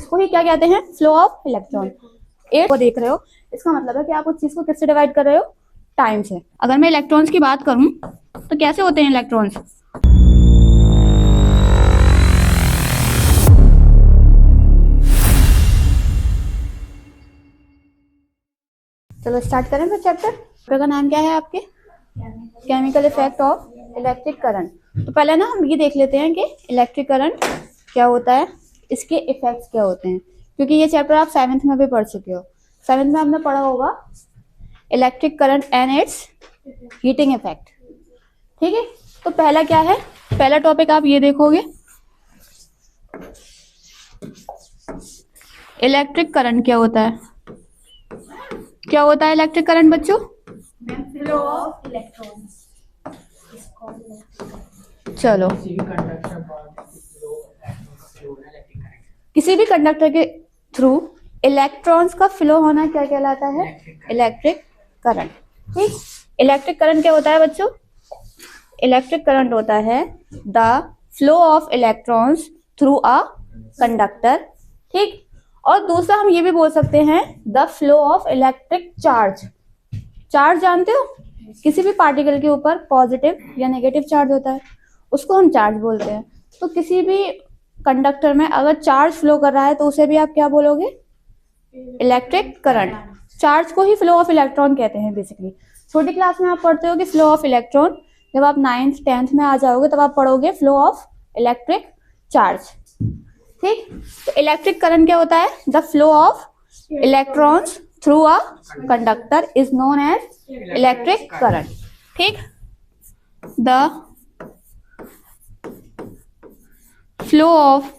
इसको ही क्या कहते हैं, फ्लो ऑफ इलेक्ट्रॉन। 8 को देख रहे हो, इसका मतलब है कि आप उस चीज को किससे डिवाइड कर रहे हो, टाइम से। अगर मैं इलेक्ट्रॉन्स की बात करूं तो कैसे होते हैं इलेक्ट्रॉन्स, चलो स्टार्ट करें फिर चैप्टर का नाम क्या है आपके, chemical effect of electric current. तो पहले ना हम ये देख लेते हैं कि इलेक्ट्रिक करंट क्या होता है, इसके इफेक्ट्स क्या होते हैं, क्योंकि ये चैप्टर आप 7th में भी पढ़ चुके हो। 7th में आपने पढ़ा होगा electric current and it's heating effect, ठीक है। तो पहला क्या है, पहला टॉपिक आप ये देखोगे, इलेक्ट्रिक करंट क्या होता है। क्या होता है इलेक्ट्रिक करंट बच्चों, फ्लो ऑफ इलेक्ट्रॉन्स। चलो किसी भी कंडक्टर के थ्रू इलेक्ट्रॉन्स का फ्लो होना क्या कहलाता है, इलेक्ट्रिक करंट, ठीक। इलेक्ट्रिक करंट क्या होता है बच्चों, इलेक्ट्रिक करंट होता है the flow of electrons through a conductor, ठीक। और दूसरा हम ये भी बोल सकते हैं the flow of electric charge. Charge जानते हो, किसी भी पार्टिकल के ऊपर पॉजिटिव या नेगेटिव चार्ज होता है, उसको हम चार्ज बोलते हैं। तो किसी भी कंडक्टर में अगर चार्ज फ्लो कर रहा है तो उसे भी आप क्या बोलोगे, इलेक्ट्रिक करंट। चार्ज को ही फ्लो ऑफ इलेक्ट्रॉन कहते हैं बेसिकली। छोटी क्लास में आप पढ़ते हो कि फ्लो ऑफ इलेक्ट्रॉन, जब आप 9th 10th में आ जाओगे तब आप पढ़ोगे फ्लो ऑफ इलेक्ट्रिक चार्ज, ठीक। तो इलेक्ट्रिक करंट क्या होता है, the flow of electrons through a conductor is known as electric current, ठीक। The flow of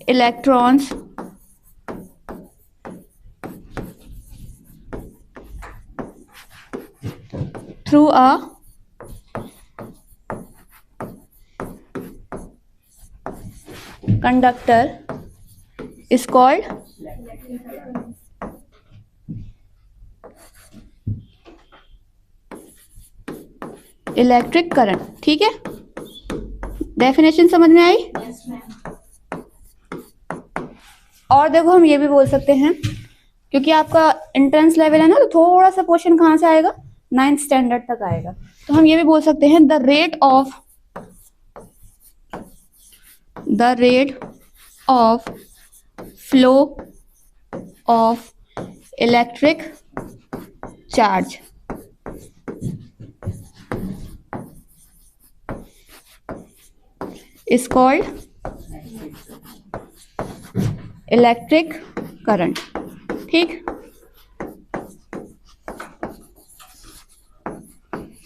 electrons through a conductor is called electric current, ठीक है। डेफिनेशन समझ में आई। और देखो हम ये भी बोल सकते हैं, क्योंकि आपका एंट्रेंस लेवल है ना, तो थोड़ा सा क्वेश्चन कहाँ से आएगा, 9th स्टैंडर्ड तक आएगा। तो हम ये भी बोल सकते हैं the rate of flow of electric charge is called electric current, ठीक।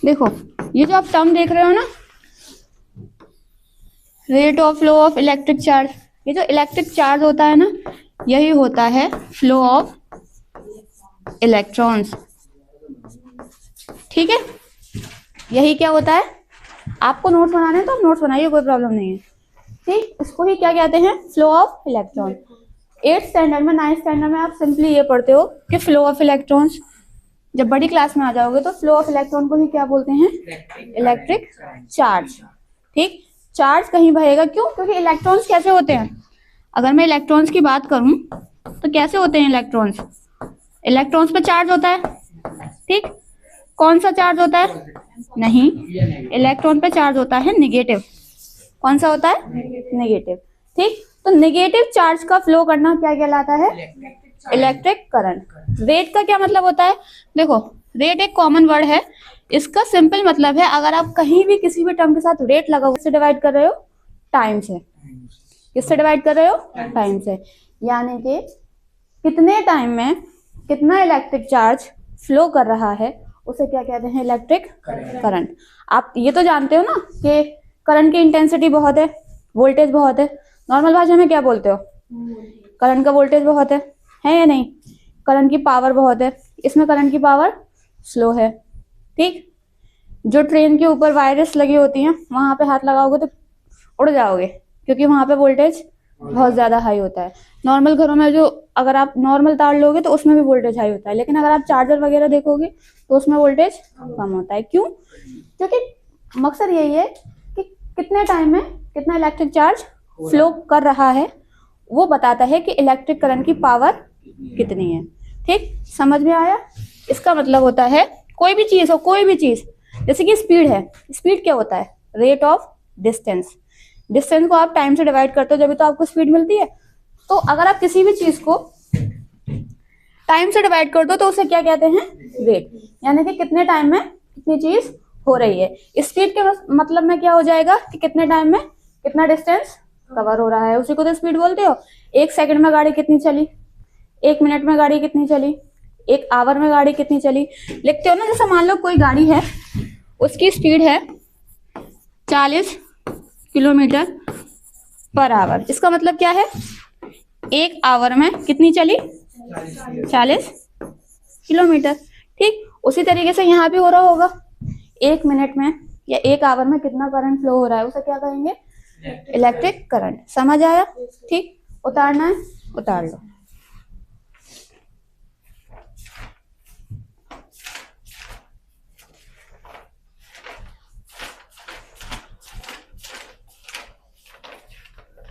देखो ये जो आप टर्म देख रहे हो ना, rate of flow of electric charge, ये जो इलेक्ट्रिक चार्ज होता है ना, यही होता है फ्लो ऑफ इलेक्ट्रॉन्स, ठीक है। यही क्या होता है, आपको नोट्स बनाने हैं तो आप नोट्स बनाइए, कोई प्रॉब्लम नहीं है, ठीक। इसको ही क्या कहते हैं, flow of electron. 8th standard में 9th स्टैंडर्ड में आप सिंपली ये पढ़ते हो कि फ्लो ऑफ इलेक्ट्रॉन्स। जब बड़ी क्लास में आ जाओगे तो फ्लो ऑफ इलेक्ट्रॉन को ही क्या बोलते हैं, इलेक्ट्रिक चार्ज, ठीक। चार्ज कहीं बहेगा, क्यों, क्योंकि इलेक्ट्रॉन्स कैसे होते हैं। अगर मैं इलेक्ट्रॉन्स की बात करूं तो कैसे होते हैं इलेक्ट्रॉन्स, इलेक्ट्रॉन्स पे चार्ज होता है, ठीक। कौन सा चार्ज होता है, नहीं, इलेक्ट्रॉन पे चार्ज होता है नेगेटिव। कौन सा होता है, नेगेटिव, ठीक। तो नेगेटिव चार्ज का फ्लो करना क्या कहलाता है, इलेक्ट्रिक करंट। रेट का क्या मतलब होता है, देखो रेट एक कॉमन वर्ड है, इसका सिंपल मतलब है अगर आप कहीं भी किसी भी टर्म के साथ रेट लगा उससे डिवाइड कर रहे हो टाइम से, किससे डिवाइड कर रहे हो, टाइम से। यानी कि कितने टाइम में कितना इलेक्ट्रिक चार्ज फ्लो कर रहा है उसे क्या कहते हैं, इलेक्ट्रिक करंट। आप ये तो जानते हो ना कि करंट की इंटेंसिटी बहुत है, वोल्टेज बहुत है। नॉर्मल भाषा में क्या बोलते हो, करंट का वोल्टेज बहुत है या नहीं, करंट की पावर बहुत है। इसमें करंट की पावर स्लो है, ठीक। जो ट्रेन के ऊपर वायर्स लगी होती हैं वहां पे हाथ लगाओगे तो उड़ जाओगे, क्योंकि वहां पे वोल्टेज बहुत ज्यादा हाई होता है। नॉर्मल घरों में जो अगर आप नॉर्मल तार लोगे तो उसमें भी वोल्टेज हाई होता है, लेकिन अगर आप चार्जर वगैरह देखोगे तो उसमें वोल्टेज कम होता है। क्यों, क्योंकि मकसद यही है कि कितने टाइम में कितना इलेक्ट्रिक चार्ज फ्लो कर रहा है वो बताता है कि इलेक्ट्रिक करंट की पावर कितनी है। ठीक, समझ में आया? इसका मतलब होता है कोई भी चीज हो, कोई भी चीज, जैसे कि स्पीड है, स्पीड क्या होता है? Rate of distance. डिस्टेंस को आप टाइम से डिवाइड करते हो जब तो आपको स्पीड मिलती है। तो अगर आप किसी भी चीज को टाइम से डिवाइड कर दो तो उसे क्या कहते हैं? रेट, यानी कि कितने टाइम में कितनी चीज हो रही है। स्पीड के मतलब में क्या हो जाएगा कि कितने टाइम में कितना डिस्टेंस कवर हो रहा है, उसी को तो स्पीड बोलते हो। 1 सेकंड में गाड़ी कितनी चली, 1 मिनट में गाड़ी कितनी चली, 1 आवर में गाड़ी कितनी चली, लिखते हो ना। जैसे मान लो कोई गाड़ी है, उसकी स्पीड है 40 किलोमीटर पर आवर, इसका मतलब क्या है? 1 आवर में कितनी चली? 40 किलोमीटर। ठीक, उसी तरीके से यहाँ भी हो रहा होगा। 1 मिनट में या 1 आवर में कितना करंट फ्लो हो रहा है, उसे क्या कहेंगे? Electric current. समझ आया? ठीक, उतारना है उतार लो।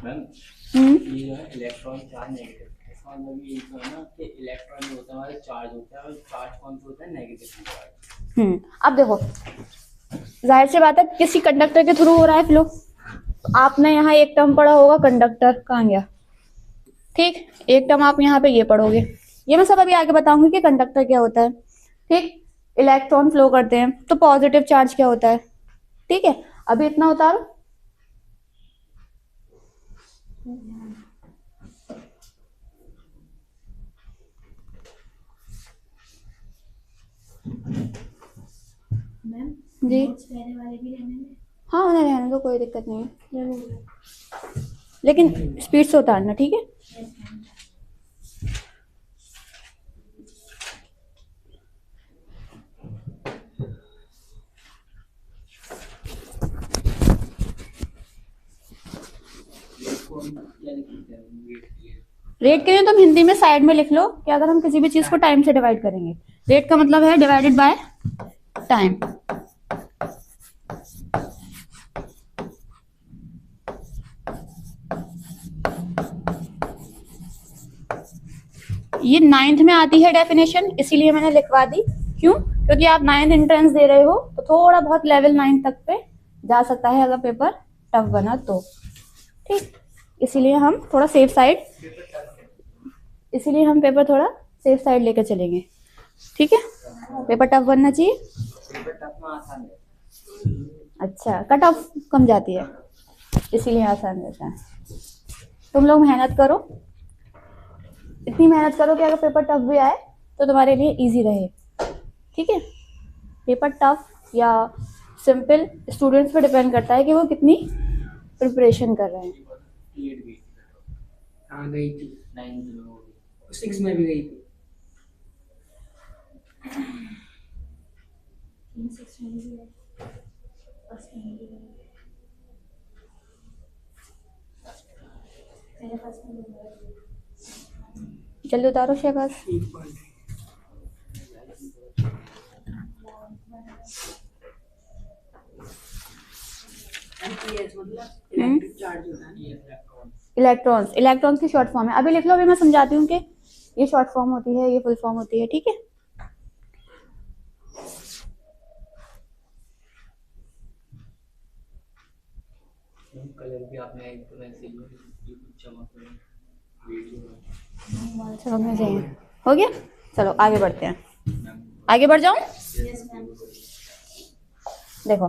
मैम ये जो है इलेक्ट्रॉन चार्ज नेगेटिव, इसका मतलब ये तो है ना कि इलेक्ट्रॉन जो होता है हमारे चार्ज होता है, और चार्ज कौन सा होता है? Negative charge. अब देखो, जाहिर सी बात है किसी कंडक्टर के थ्रू हो रहा है फ्लो। आपने यहाँ एक टर्म पढ़ा होगा कंडक्टर, कहाँ गया? ठीक, एक टर्म आप यहाँ पे ये पढ़ोगे, ये मैं सब अभी आगे बताऊंगी कि कंडक्टर क्या होता है। ठीक, इलेक्ट्रॉन फ्लो करते हैं तो पॉजिटिव चार्ज क्या होता है। ठीक है, अभी इतना उतारो। मैम जी नोट्स रहने वाले भी रहने में। हाँ, उन्हें रहने दो, कोई दिक्कत नहीं है, लेकिन स्पीड से उतारना। ठीक है, रेट के लिए तो हम हिंदी में साइड में लिख लो कि अगर हम किसी भी चीज को टाइम से डिवाइड करेंगे, रेट का मतलब है डिवाइडेड बाय टाइम। ये 9th में आती है डेफिनेशन, इसीलिए मैंने लिखवा दी। क्यों? क्योंकि आप 9th एंट्रेंस दे रहे हो तो थोड़ा बहुत लेवल 9 तक पे जा सकता है अगर पेपर टफ बना तो। ठीक, इसीलिए हम थोड़ा सेफ साइड, इसीलिए हम पेपर थोड़ा सेफ साइड लेकर चलेंगे। ठीक है, पेपर टफ बनना चाहिए। पेपर टफ में आसान है। अच्छा, कट ऑफ कम जाती है इसीलिए आसान रहता है। तुम लोग मेहनत करो, इतनी मेहनत करो कि अगर पेपर टफ भी आए तो तुम्हारे लिए इजी रहे। ठीक है, पेपर टफ या सिंपल स्टूडेंट्स पे डिपेंड करता है कि वो कितनी प्रिपरेशन कर रहे हैं। 8 गई हाँ गई थी, 9 में हो गई। 6 में भी गई थी। 6 में भी है, फर्स्ट में भी है। मेरे फर्स्ट में भी है। जल्दी उतारो शहबाज। एक पॉइंट एमपीएस मतलब इलेक्ट्रिक चार्ज होता है। ये इलेक्ट्रॉन इलेक्ट्रॉन्स, इलेक्ट्रॉन्स की शॉर्ट फॉर्म है। अभी लिख लो, अभी मैं समझाती हूँ कि ये शॉर्ट फॉर्म होती है, ये फुल फॉर्म होती है। ठीक है, कलर भी आपने एकदम ऐसे ही कुछ चमक रहे वीडियो चलो मैं चाहिए हो गया। चलो आगे बढ़ते हैं, आगे बढ़ जाऊं। देखो,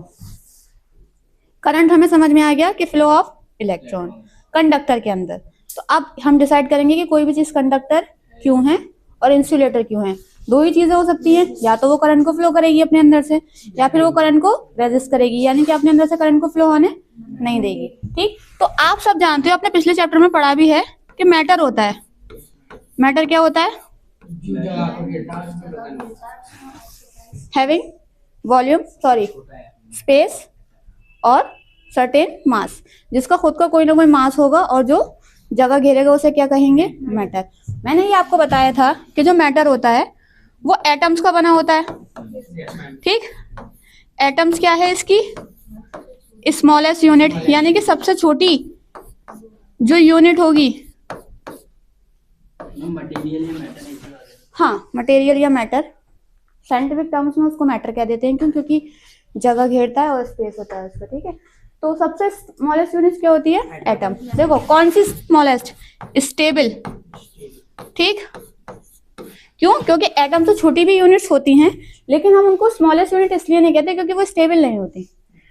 करंट हमें समझ में आ गया कि फ्लो ऑफ इलेक्ट्रॉन कंडक्टर के अंदर। तो अब हम डिसाइड करेंगे कि कोई भी चीज कंडक्टर क्यों है और इंसुलेटर क्यों है। दो ही चीजें हो सकती हैं, या तो वो करंट को फ्लो करेगी अपने अंदर से, या फिर वो करंट को रेजिस्ट करेगी, यानी कि अपने अंदर से करंट को फ्लो होने नहीं देगी। ठीक, तो आप सब जानते हो, आपने पिछले चैप्टर में पढ़ा भी है कि मैटर होता है। मैटर क्या होता है? हैविंग वॉल्यूम, स्पेस और सर्टेन मास, जिसका खुद का कोई ना कोई मास होगा और जो जगह घेरेगा उसे क्या कहेंगे? मैटर। मैंने ये आपको बताया था कि जो मैटर होता है वो एटम्स का बना होता है। ठीक, एटम्स क्या है इसकी? स्मॉलेस्ट यूनिट, यानी कि सबसे छोटी जो यूनिट होगी मटेरियल या मैटर नहीं बता रहे। हाँ, मटेरियल या मैटर, साइंटिफिक टर्म्स में उसको मैटर कह देते हैं, क्यों? क्योंकि जगह घेरता है और स्पेस होता है उसका, ठीक है। तो सबसे स्मॉलेस्ट यूनिट क्या होती है? एटम। देखो कौन सी स्मॉलेस्ट? स्टेबल, ठीक। क्यों? क्योंकि एटम से छोटी भी यूनिट्स होती हैं, लेकिन हम उनको स्मॉलेस्ट यूनिट इसलिए नहीं कहते क्योंकि वो स्टेबल नहीं होती,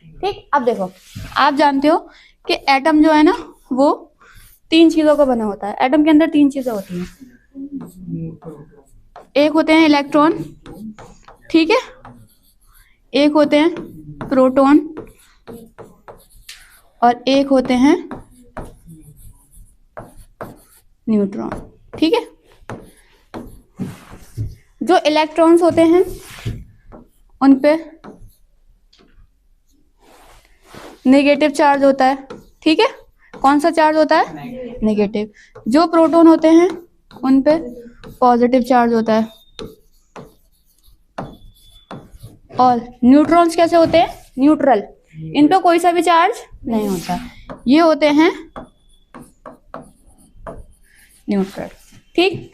ठीक। अब देखो, आप जानते हो कि एटम जो है ना वो 3 चीजों का बना होता है। एटम के अंदर 3 चीजें होती हैं। एक होते हैं इलेक्ट्रॉन, ठीक है, एक होते हैं प्रोटॉन और एक होते हैं न्यूट्रॉन, ठीक है। जो इलेक्ट्रॉन्स होते हैं उन पे नेगेटिव चार्ज होता है, ठीक है। कौन सा चार्ज होता है? नेगेटिव। जो प्रोटॉन होते हैं उन पे पॉजिटिव चार्ज होता है। और न्यूट्रॉन्स कैसे होते हैं? न्यूट्रल। इन पे कोई सा भी चार्ज नहीं होता। ये होते हैं न्यूट्रल, ठीक।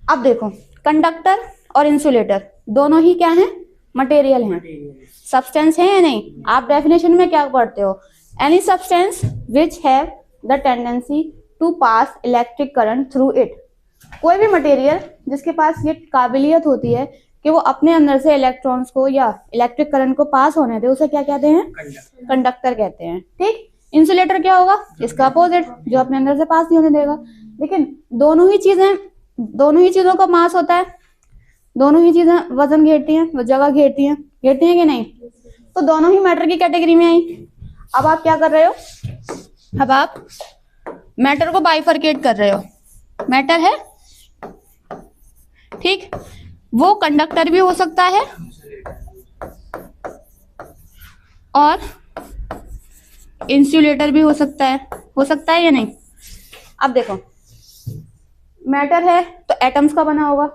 अब देखो, कंडक्टर और इंसुलेटर दोनों ही क्या हैं? मटेरियल हैं। सब्सटेंस है या नहीं? आप डेफिनेशन में क्या पढ़ते हो? Any substance which have the tendency to pass electric current through it. कोई भी मटेरियल जिसके पास ये काबिलियत होती है कि वो अपने अंदर से इलेक्ट्रॉन्स को या इलेक्ट्रिक करंट को पास होने दे, उसे क्या कहते हैं? कंडक्टर कहते हैं, ठीक। इंसुलेटर क्या होगा? इसका अपोजिट, जो अपने अंदर से पास नहीं होने देगा। लेकिन दोनों ही चीजों का मास होता है, दोनों ही चीजें वजन घेरती हैं, वो जगह घेरती हैं कि नहीं? तो दोनों ही मैटर की कैटेगरी में आई। अब आप क्या कर रहे हो? अब आप मैटर को बाइफरकेट कर रहे हो। मैटर है, ठीक, वो कंडक्टर भी हो सकता है और इंसुलेटर भी हो सकता है या नहीं? अब देखो, मैटर है तो एटम्स का बना होगा,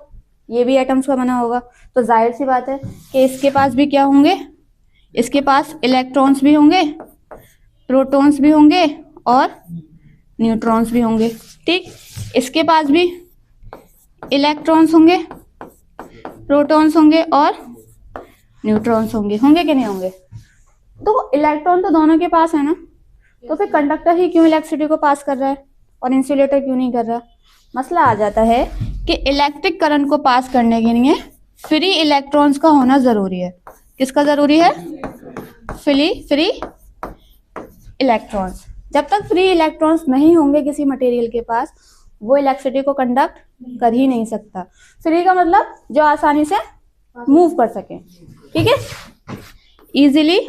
ये भी एटम्स का बना होगा, तो जाहिर सी बात है कि इसके पास भी क्या होंगे? इसके पास इलेक्ट्रॉन्स भी होंगे, प्रोटॉन्स भी होंगे और न्यूट्रॉन्स भी होंगे, ठीक। इसके पास भी इलेक्ट्रॉन्स होंगे, प्रोटॉन्स होंगे और न्यूट्रॉन्स होंगे कि नहीं होंगे? तो इलेक्ट्रॉन तो दोनों के पास है ना, तो फिर कंडक्टर ही क्यों इलेक्ट्रिसिटी को पास कर रहा है और इंसुलेटर क्यों नहीं कर रहा? मसला आ जाता है कि इलेक्ट्रिक करंट को पास करने के लिए फ्री इलेक्ट्रॉन्स का होना जरूरी है। किसका जरूरी है? Free electrons. जब तक फ्री इलेक्ट्रॉन्स नहीं होंगे किसी मटेरियल के पास, वो इलेक्ट्रिसिटी को कंडक्ट कर ही नहीं सकता। फ्री का मतलब जो आसानी से मूव कर सके, ठीक है, इजीली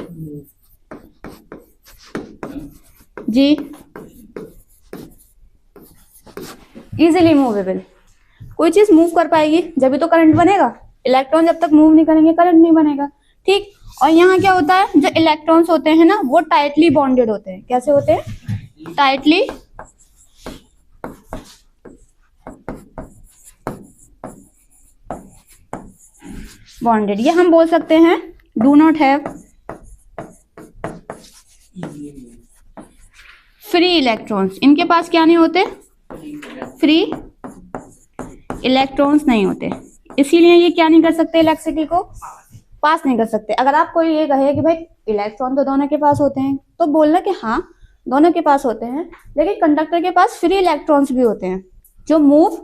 जी, इजीली मूवेबल। कोई चीज मूव कर पाएगी जब तो करंट बनेगा। इलेक्ट्रॉन जब तक मूव नहीं करेंगे करंट नहीं बनेगा, ठीक। और यहाँ क्या होता है? जो इलेक्ट्रॉन्स होते हैं ना वो टाइटली बॉन्डेड होते हैं। कैसे होते हैं? Tightly bonded. ये हम बोल सकते हैं do not have free electrons. इनके पास क्या नहीं होते? फ्री इलेक्ट्रॉन्स नहीं होते, इसीलिए ये क्या नहीं कर सकते? इलेक्ट्रिसिटी को पास नहीं कर सकते। अगर आप कोई ये कहे कि भाई इलेक्ट्रॉन तो दोनों के पास होते हैं, तो बोलना कि हाँ दोनों के पास होते हैं, लेकिन कंडक्टर के पास फ्री इलेक्ट्रॉन्स भी होते हैं जो मूव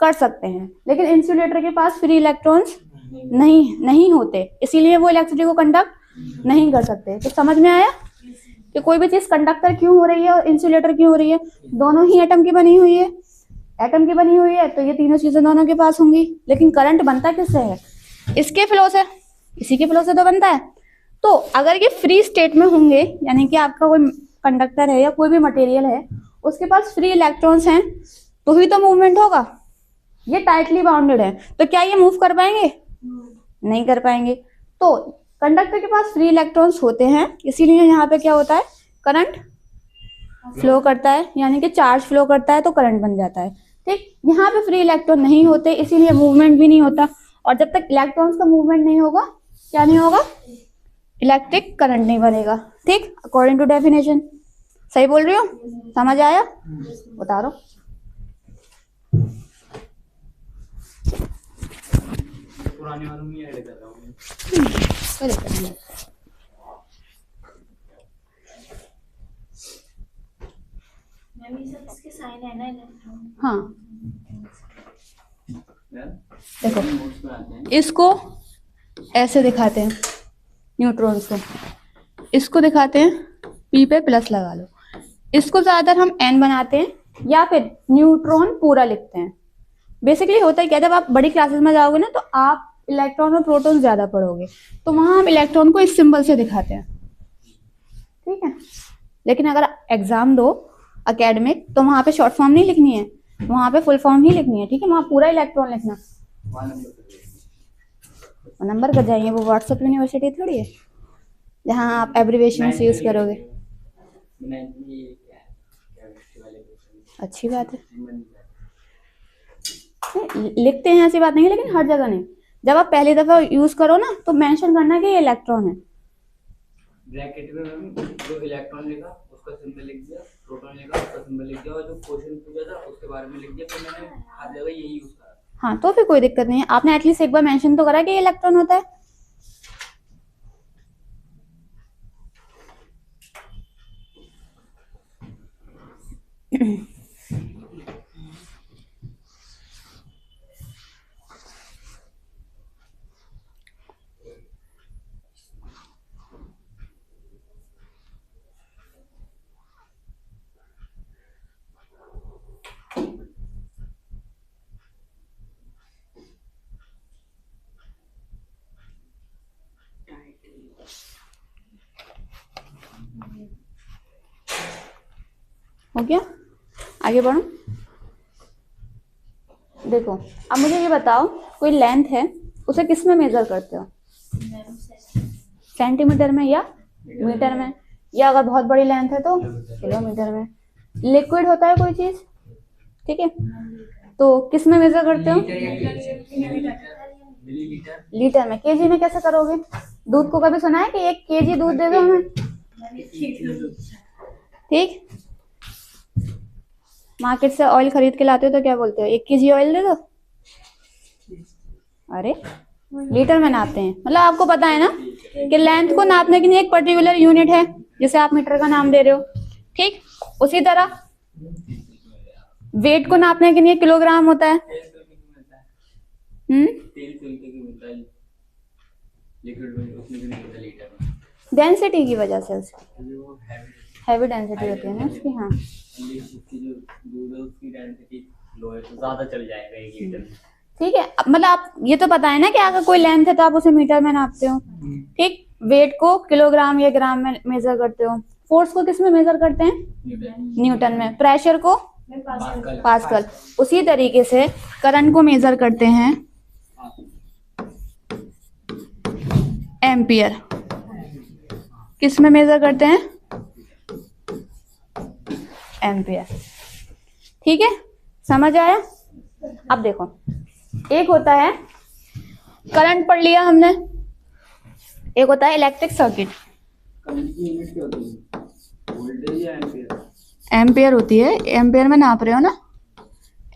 कर सकते हैं। लेकिन इंसुलेटर के पास फ्री इलेक्ट्रॉन्स नहीं होते, इसीलिए वो इलेक्ट्रिसिटी को कंडक्ट नहीं कर सकते। तो समझ में आया कि कोई भी चीज कंडक्टर क्यों हो रही है और इंसुलेटर क्यों हो रही है? दोनों ही एटम की बनी हुई है। एटम की बनी हुई है तो ये तीनों चीजें दोनों के पास होंगी। लेकिन करंट बनता किससे है? इसके फ्लो से, इसी के फ्लो से तो बनता है। तो अगर ये फ्री स्टेट में होंगे, यानी कि आपका कोई कंडक्टर है या कोई भी मटेरियल है, उसके पास फ्री इलेक्ट्रॉन्स हैं, तो ही तो मूवमेंट होगा। ये टाइटली बाउंडेड है, तो क्या ये मूव कर पाएंगे? नहीं कर पाएंगे। तो कंडक्टर के पास फ्री इलेक्ट्रॉन्स होते हैं, इसीलिए यहाँ पे क्या होता है? करंट फ्लो करता है, यानी कि चार्ज फ्लो करता है तो करंट बन जाता है, ठीक। यहाँ पे फ्री इलेक्ट्रॉन नहीं होते, इसीलिए मूवमेंट भी नहीं होता। और जब तक इलेक्ट्रॉन्स का मूवमेंट नहीं होगा, क्या नहीं होगा? इलेक्ट्रिक करंट नहीं बनेगा, ठीक। According to definition. सही बोल रही हो? समझ आया? बता रहा हूँ। पुराने वालों में ऐड कर रहा हूँ मैं। कोई दिक्कत नहीं। मैम ये सब इसके साइन है ना इलेक्ट्रॉन। हाँ मैम देखो, नोट्स में आते हैं। इसको ऐसे दिखाते हैं न्यूट्रॉन्स को, इसको दिखाते हैं p पे प्लस लगा लो। इसको ज़्यादातर हम n बनाते हैं या फिर न्यूट्रॉन पूरा लिखते हैं। बेसिकली होता है क्या, जब आप बड़ी क्लासेस में जाओगे ना तो आप इलेक्ट्रॉन और प्रोटॉन ज़्यादा पढ़ोगे, तो वहाँ हम इलेक्ट्रॉन को इस सिंबल से दिखाते हैं, ठीक है। लेकिन अगर एग्जाम दो एकेडमिक तो वहाँ पे शॉर्ट फॉर्म नहीं लिखनी है, वहाँ पे फुल फॉर्म ही लिखनी है, ठीक है। वहाँ पूरा इलेक्ट्रॉन लिखना। वहाँ नंबर कर दीजिए। नंबर कर जाएंगे, वो व्हाट्सएप यूनिवर्सिटी थोड़ी है जहाँ आप एब्रिवेशन यूज करोगे। 9th में ये क्या है, केमिस्ट्री वाले क्वेश्चन अच्छी बात है, मन लिखते हैं ऐसी बात नहीं है, लेकिन हर जगह नहीं। जब आप पहली दफा यूज करो ना तो मेंशन करना कि ये इलेक्ट्रॉन है। ब्रैकेट में मैम जो इलेक्ट्रॉन लिखा उसका सिंबल लिख दिया, प्रोटॉन लिखा उसका सिंबल लिख दिया, और जो क्वेश्चन पूछा था उसके बारे में लिख दिया। तो मैंने हर जगह यही यूज करा। हाँ तो फिर कोई दिक्कत नहीं है, आपने एटलीस्ट एक बार मेंशन तो करा कि ये इलेक्ट्रॉन होता है। हो गया, आगे बढ़ो। देखो अब मुझे ये बताओ, कोई लेंथ है उसे किस में मेजर करते हो? मैम से सेंटीमीटर में या मीटर में, या अगर बहुत बड़ी लेंथ है तो किलोमीटर में। लिक्विड होता है कोई चीज, ठीक है, तो किस में मेजर करते हो? मिलीलीटर। लीटर में। केजी में कैसे करोगे? दूध को कभी सुना है कि 1 केजी दूध दे दो हमें, ठीक। मार्केट से ऑयल खरीद के लाते हो तो क्या बोलते हो? 1 केजी ऑयल दे दो। अरे लीटर में नापते हैं, मतलब आपको पता है ना कि लेंथ को नापने के लिए एक पर्टिकुलर यूनिट है, जैसे आप मीटर का नाम दे रहे हो, ठीक। उसी तरह वेट को नापने के लिए किलोग्राम होता है। तेल की मिलता है लिक्विड में, उसमें भी नहीं मिलता लीटर में। डेंसिटी की वजह से उसकी वो हैवी डेंसिटी होती है ना उसकी। हाँ इसकी जो दूध है उसकी डेंसिटी लो है तो ज्यादा चल जाएगा 1 लीटर में। ठीक है, अब मतलब आप ये तो पता है ना कि अगर कोई लेंथ है तो आप उसे मीटर में नापते हो, ठीक। वेट को किलोग्राम या ग्राम में मेजर करते हो। फोर्स को किस में मेजर करते हैं? न्यूटन में। प्रेशर को पास्कल। उसी तरीके से करंट को मेजर करते हैं एम्पियर। किस में मेजर करते हैं? एम्पियर, ठीक है, समझ आया? अब देखो, एक होता है करंट पढ़ लिया हमने, एक होता है इलेक्ट्रिक सर्किट। करंट की यूनिट क्या होती है? वोल्टेज या एम्पीयर? एम्पियर होती है, एम्पियर में नाप रहे हो ना।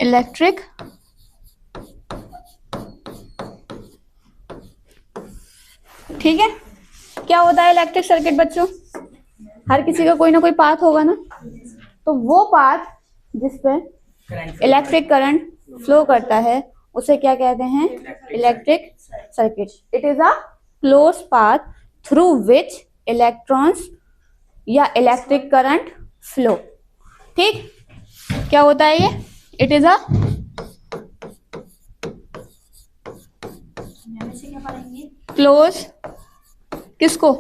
इलेक्ट्रिक ठीक है। क्या होता है इलेक्ट्रिक सर्किट बच्चों? हर किसी का कोई ना कोई पाथ होगा ना, तो वो पाथ जिस पे इलेक्ट्रिक करंट फ्लो करता है उसे क्या कहते हैं? Electric circuit. It is a close path through which electrons या इलेक्ट्रिक करंट फ्लो, ठीक। क्या होता है ये? इट इज अ से क्या पढ़ेंगे? क्लोज, किसको?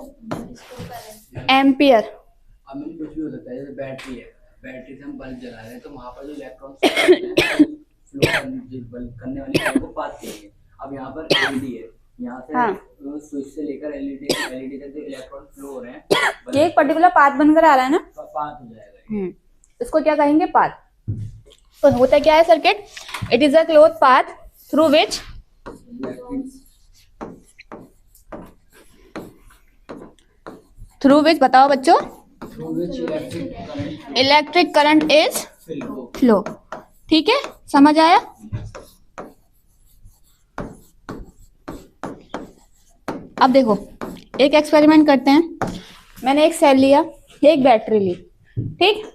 एम्पियर। अब मैंने कुछ भी हो सकता है, जैसे बैटरी है, बैटरी से हम बल्ब जला रहे हैं तो वहां पर जो इलेक्ट्रॉन फ्लो करने वाली है वो पाथ कहेंगे। अब यहाँ पर एलईडी है, यहाँ से हाँ। स्विच से लेकर एलईडी तक जो इलेक्ट्रॉन फ्लो हो रहे हैं ये एक पर्टिकुलर पाथ बनकर आ रहा है ना, पाथ हो जाएगा। इसको क्या कहेंगे? पाथ। तो होता क्या है circuit? It is a close path through which बताओ बच्चों, इलेक्ट्रिक करंट इज फ्लो, ठीक है, समझ आया? अब देखो एक एक्सपेरिमेंट करते हैं। मैंने एक सेल लिया, एक बैटरी ली, ठीक।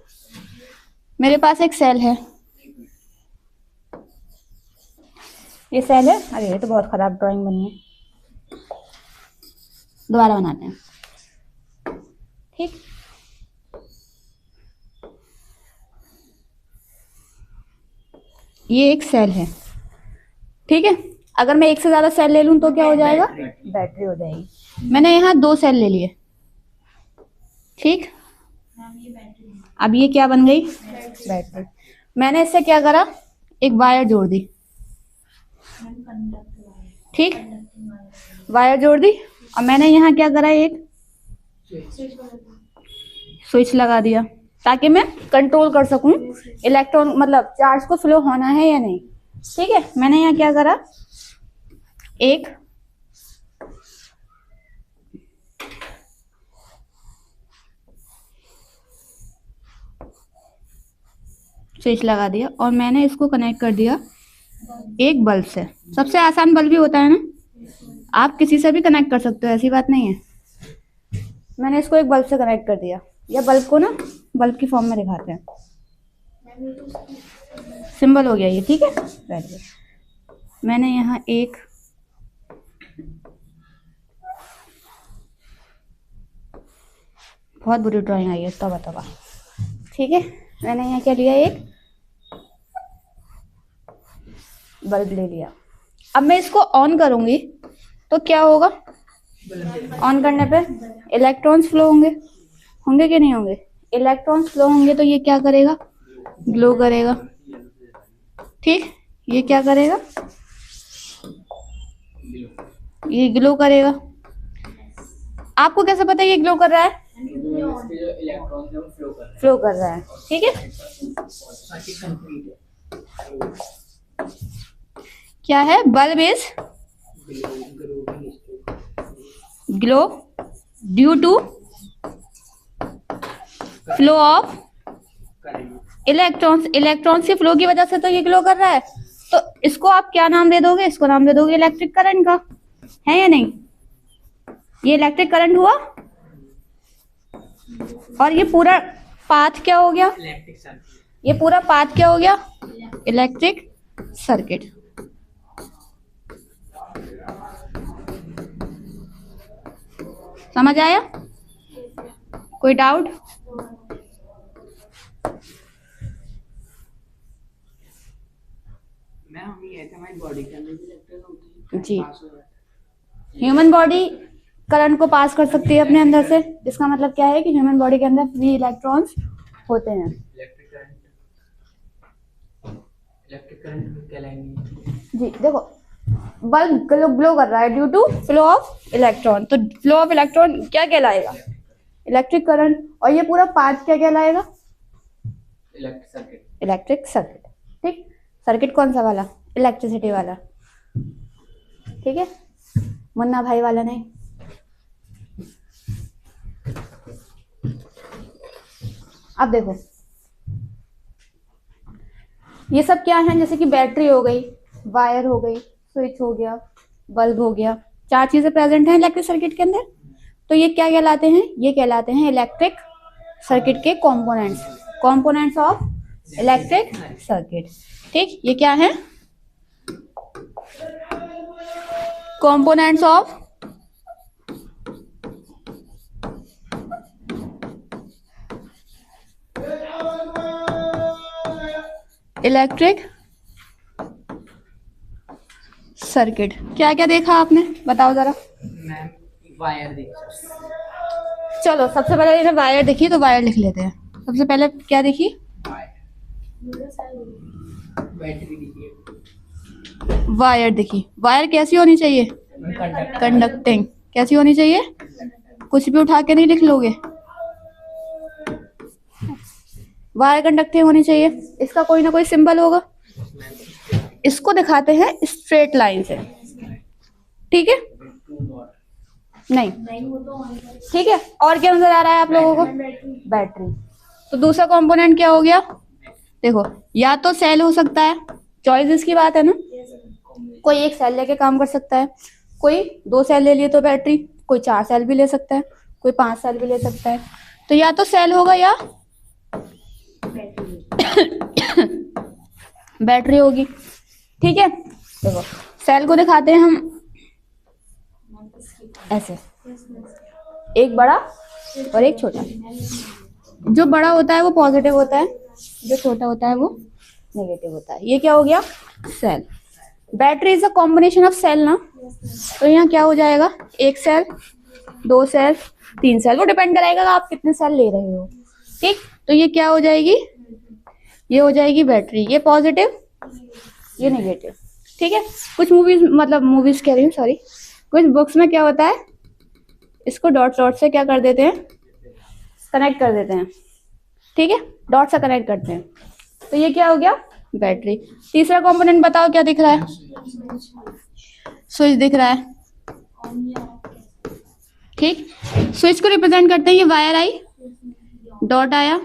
मेरे पास एक सेल है, ये सेल है। अरे ये तो बहुत खराब ड्राइंग बनी है, दोबारा बनाते हैं, ठीक। ये एक सेल है, ठीक है। अगर मैं एक से ज्यादा सेल ले लूं तो क्या हो जाएगा? बैटरी हो जाएगी। मैंने यहाँ 2 सेल ले लिए, ठीक। अब ये क्या बन गई? बैटरी। मैंने इससे क्या करा? एक वायर जोड़ दी, ठीक। वायर जोड़ दी और मैंने यहाँ क्या करा? एक स्विच लगा दिया ताकि मैं कंट्रोल कर सकूं इलेक्ट्रॉन, मतलब चार्ज को फ्लो होना है या नहीं, ठीक है। मैंने यहाँ क्या करा? एक स्विच लगा दिया और मैंने इसको कनेक्ट कर दिया एक बल्ब से। सबसे आसान बल्ब ही होता है ना, आप किसी से भी कनेक्ट कर सकते हो, ऐसी बात नहीं है। मैंने इसको एक बल्ब से कनेक्ट कर दिया, या बल्ब को ना बल्ब की फॉर्म में दिखाते हैं, सिंबल हो गया ये, ठीक है। Very good. मैंने यहाँ एक बहुत बुरी ड्राइंग आई है, तबा तबा, ठीक है। मैंने यहाँ क्या लिया? एक बल्ब ले लिया। अब मैं इसको ऑन करूंगी तो क्या होगा? ऑन करने पे इलेक्ट्रॉन्स फ्लो होंगे, होंगे कि नहीं होंगे? इलेक्ट्रॉन्स फ्लो होंगे तो ये क्या करेगा? ग्लो करेगा, ठीक। ये क्या करेगा? ये ग्लो करेगा। आपको कैसे पता है ये ग्लो कर रहा है? इसके जो इलेक्ट्रॉन्स हैं वो फ्लो कर रहा है, ठीक है। सर्किट कंप्लीट है। क्या है? Bulb is glow due to flow of electrons. Electrons के फ्लो की वजह से तो ये ग्लो कर रहा है। तो इसको आप क्या नाम दे दोगे? इसको नाम दे दोगे इलेक्ट्रिक करंट का, है या नहीं? ये इलेक्ट्रिक करंट हुआ और ये पूरा पाथ क्या हो गया? Electric circuit. ये पूरा पाथ क्या हो गया? Electric circuit. समझ आया? कोई डाउट? मैम ये है हमारी बॉडी के अंदर भी इलेक्ट्रॉन होते हैं, जी। पास हो जाता है। ह्यूमन बॉडी करंट को पास कर सकती है अपने अंदर से। इसका मतलब क्या है कि ह्यूमन बॉडी के अंदर फ्री इलेक्ट्रॉन्स होते हैं। इलेक्ट्रिक करंट कहलाएंगे। जी देखो, बल्ब ग्लो कर रहा है due to flow of electron, तो फ्लो ऑफ इलेक्ट्रॉन क्या कहलाएगा? Electric current. और ये पूरा पाथ क्या कहलाएगा? Electric circuit. इलेक्ट्रिक सर्किट, ठीक। सर्किट कौन सा वाला? इलेक्ट्रिसिटी वाला, ठीक है, मुन्ना भाई वाला नहीं। अब देखो ये सब क्या है? जैसे कि बैटरी हो गई, वायर हो गई, स्विच हो गया, बल्ब हो गया, 4 चीजें प्रेजेंट हैं इलेक्ट्रिक सर्किट के अंदर। तो ये क्या कहलाते हैं? ये कहलाते हैं इलेक्ट्रिक सर्किट के components, components of electric circuit, ठीक। ये क्या है? Components of electric circuit. क्या क्या देखा आपने? बताओ जरा। मैम वायर देखो, चलो सबसे पहले इन्हें वायर देखी, तो वायर लिख लेते हैं। सबसे पहले क्या देखी? बैटरी देखिए, वायर देखी। वायर कैसी होनी चाहिए? कंडक्टिंग। कैसी होनी चाहिए? कुछ भी उठा के नहीं लिख लोगे, वायर कंडक्टिंग होनी चाहिए। इसका कोई ना कोई सिंबल होगा। इसको दिखाते हैं स्ट्रेट लाइन से, ठीक है? नहीं, ठीक है। और क्या नजर आ रहा है आप लोगों को? बैटरी। तो दूसरा कंपोनेंट क्या हो गया? देखो, या तो सेल हो सकता है, चॉइस की बात है ना, कोई एक सेल लेके काम कर सकता है। कोई 2 सेल ले लिए तो बैटरी, कोई 4 सेल भी ले सकता है, कोई 5 सेल भी ले सकता है। तो या तो सेल होगा या बैटरी होगी। ठीक है, देखो सेल को दिखाते हैं हम ऐसे, एक बड़ा और एक छोटा। जो बड़ा होता है वो पॉजिटिव होता है, जो छोटा होता है वो नेगेटिव होता है। ये क्या हो गया? Cell. Battery is a combination of cell ना, तो यहाँ क्या हो जाएगा? 1 सेल, 2 सेल, 3 सेल, वो डिपेंड करेगा आप कितने सेल ले रहे हो। ठीक, तो ये क्या हो जाएगी? ये हो जाएगी बैटरी। ये पॉजिटिव, ये नेगेटिव। ठीक है, कुछ मूवीज कह रही हूँ, सॉरी, कुछ बुक्स में क्या होता है, इसको डॉट डॉट से क्या कर देते हैं? कनेक्ट कर देते हैं। ठीक है, डॉट से कनेक्ट करते हैं। तो ये क्या हो गया? बैटरी। तीसरा कंपोनेंट बताओ क्या दिख रहा है? स्विच दिख रहा है। ठीक, स्विच को रिप्रेजेंट करते हैं, ये वायर आई, डॉट आया,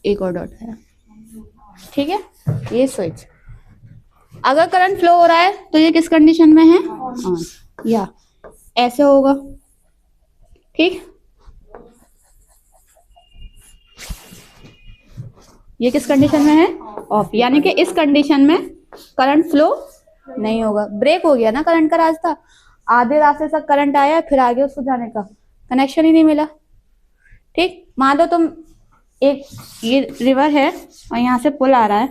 एक और डॉट आया। ठीक है, ये स्विच। अगर करंट फ्लो हो रहा है तो ये किस कंडीशन में है? ऑन, या ऐसे होगा। ठीक, ये किस कंडीशन में है? ऑफ, यानी कि इस कंडीशन में करंट फ्लो नहीं होगा। ब्रेक हो गया ना करंट का रास्ता, आधे रास्ते तक करंट आया, फिर आगे उसको जाने का कनेक्शन ही नहीं मिला। ठीक, मान लो तुम एक, ये रिवर है और यहाँ से पुल आ रहा है,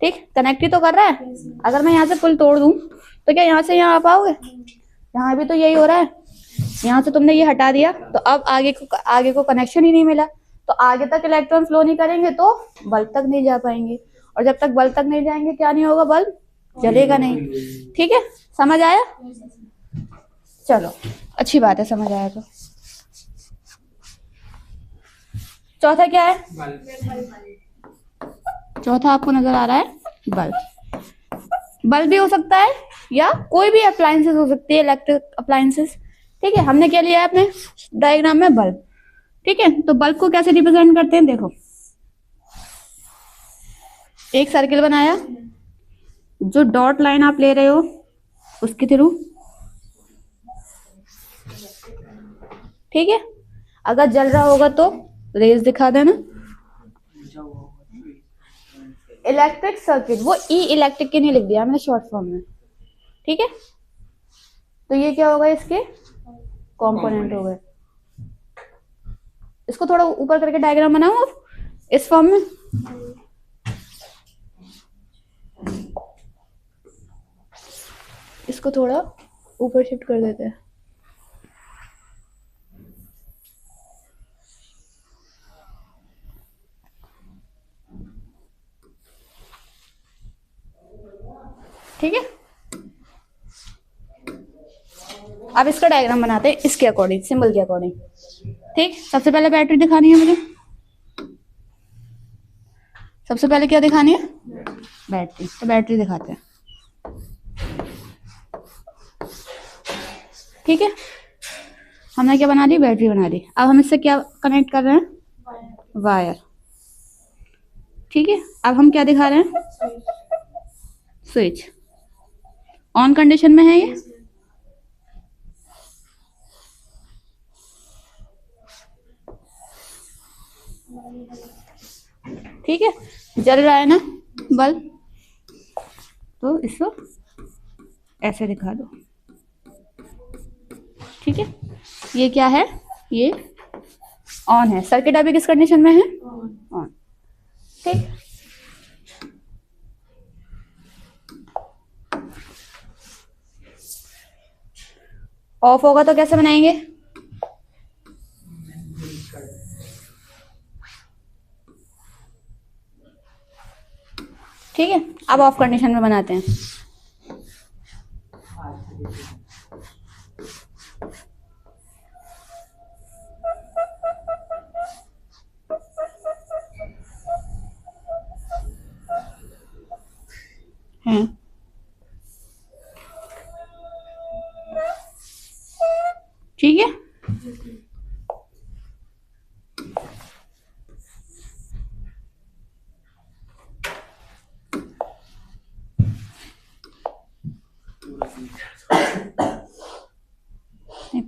ठीक, कनेक्ट ही तो कर रहा है। अगर मैं यहाँ से पुल तोड़ दूं तो क्या यहाँ से यहाँ आ पाओगे? यहाँ भी तो यही हो रहा है। यहाँ से तुमने ये हटा दिया तो अब आगे को कनेक्शन ही नहीं मिला, तो आगे तक इलेक्ट्रॉन फ्लो नहीं करेंगे तो बल्ब तक नहीं जा पाएंगे, और जब तक बल्ब तक नहीं जाएंगे क्या नहीं होगा? बल्ब जलेगा नहीं। ठीक है, समझ आया? चलो, अच्छी बात है, समझ आया तो। चौथा क्या है? चौथा आपको नजर आ रहा है? बल्ब। बल्ब भी हो सकता है या कोई भी अप्लायंसेस हो सकती है, इलेक्ट्रिक अप्लायंसेस। ठीक है, हमने क्या लिया है अपने डायग्राम में? बल्ब। ठीक है, तो बल्ब को कैसे रिप्रेजेंट करते हैं? देखो, एक सर्किल बनाया, जो डॉट लाइन आप ले रहे हो उसके थ्रू। ठीक है, अगर जल रहा होगा तो रेज दिखा देना। इलेक्ट्रिक सर्किट, वो ई इलेक्ट्रिक के नहीं लिख दिया मैंने शॉर्ट फॉर्म में। ठीक है, तो ये क्या होगा? इसके कंपोनेंट हो गए। इसको थोड़ा ऊपर करके डायग्राम बनाओ आप इस फॉर्म में। इसको थोड़ा ऊपर शिफ्ट कर देते हैं। ठीक है, अब इसका डायग्राम बनाते हैं इसके अकॉर्डिंग, सिंबल के अकॉर्डिंग। ठीक, सबसे पहले बैटरी दिखानी है मुझे। सबसे पहले क्या दिखानी है? बैटरी। तो बैटरी दिखाते हैं। ठीक है, हमने क्या बना दी? बैटरी बना दी। अब हम इससे क्या कनेक्ट कर रहे हैं? वायर। ठीक है, अब हम क्या दिखा रहे हैं? स्विच। ऑन कंडीशन में है ये। ठीक है, जल रहा है ना बल्ब, तो इसको ऐसे दिखा दो। ठीक है, ये क्या है? ये ऑन है। सर्किट अभी किस कंडीशन में है? ऑन। ठीक, ऑफ होगा तो कैसे बनाएंगे? ठीक है, अब ऑफ कंडीशन में बनाते हैं। हैं, ठीक है,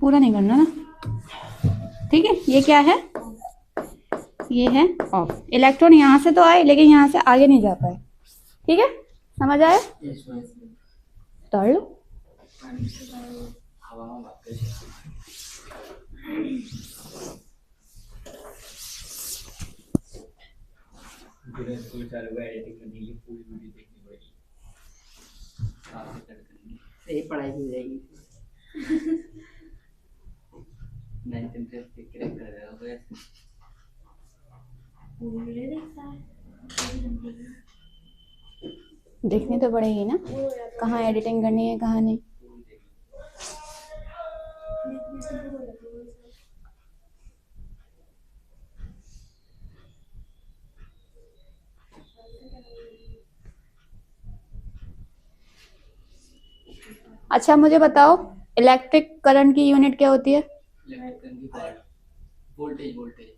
पूरा नहीं करना ना, ठीक है। ये क्या है, ये है ऑफ। इलेक्ट्रॉन यहाँ से तो आए लेकिन यहाँ से आगे नहीं जा पाए, ठीक है, समझ आया? Yes ma'am. तोड़ लो। हवा में बात करिए। पूरे स्कूल चालू हुआ, एडिटिंग करने के लिए पूरी वीडियो देखनी पड़ेगी, काफी कट करनी है। सही पढ़ाई हो जाएगी। 9th में क्रैक कर रहे हो वैसे। पूरी वीडियो देखता है, देखनी तो पड़ेगी ना, कहाँ एडिटिंग करनी है कहाँ नहीं। अच्छा मुझे बताओ, इलेक्ट्रिक करंट की यूनिट क्या होती है? इलेक्ट्रिक करंट की वोल्टेज वोल्टेज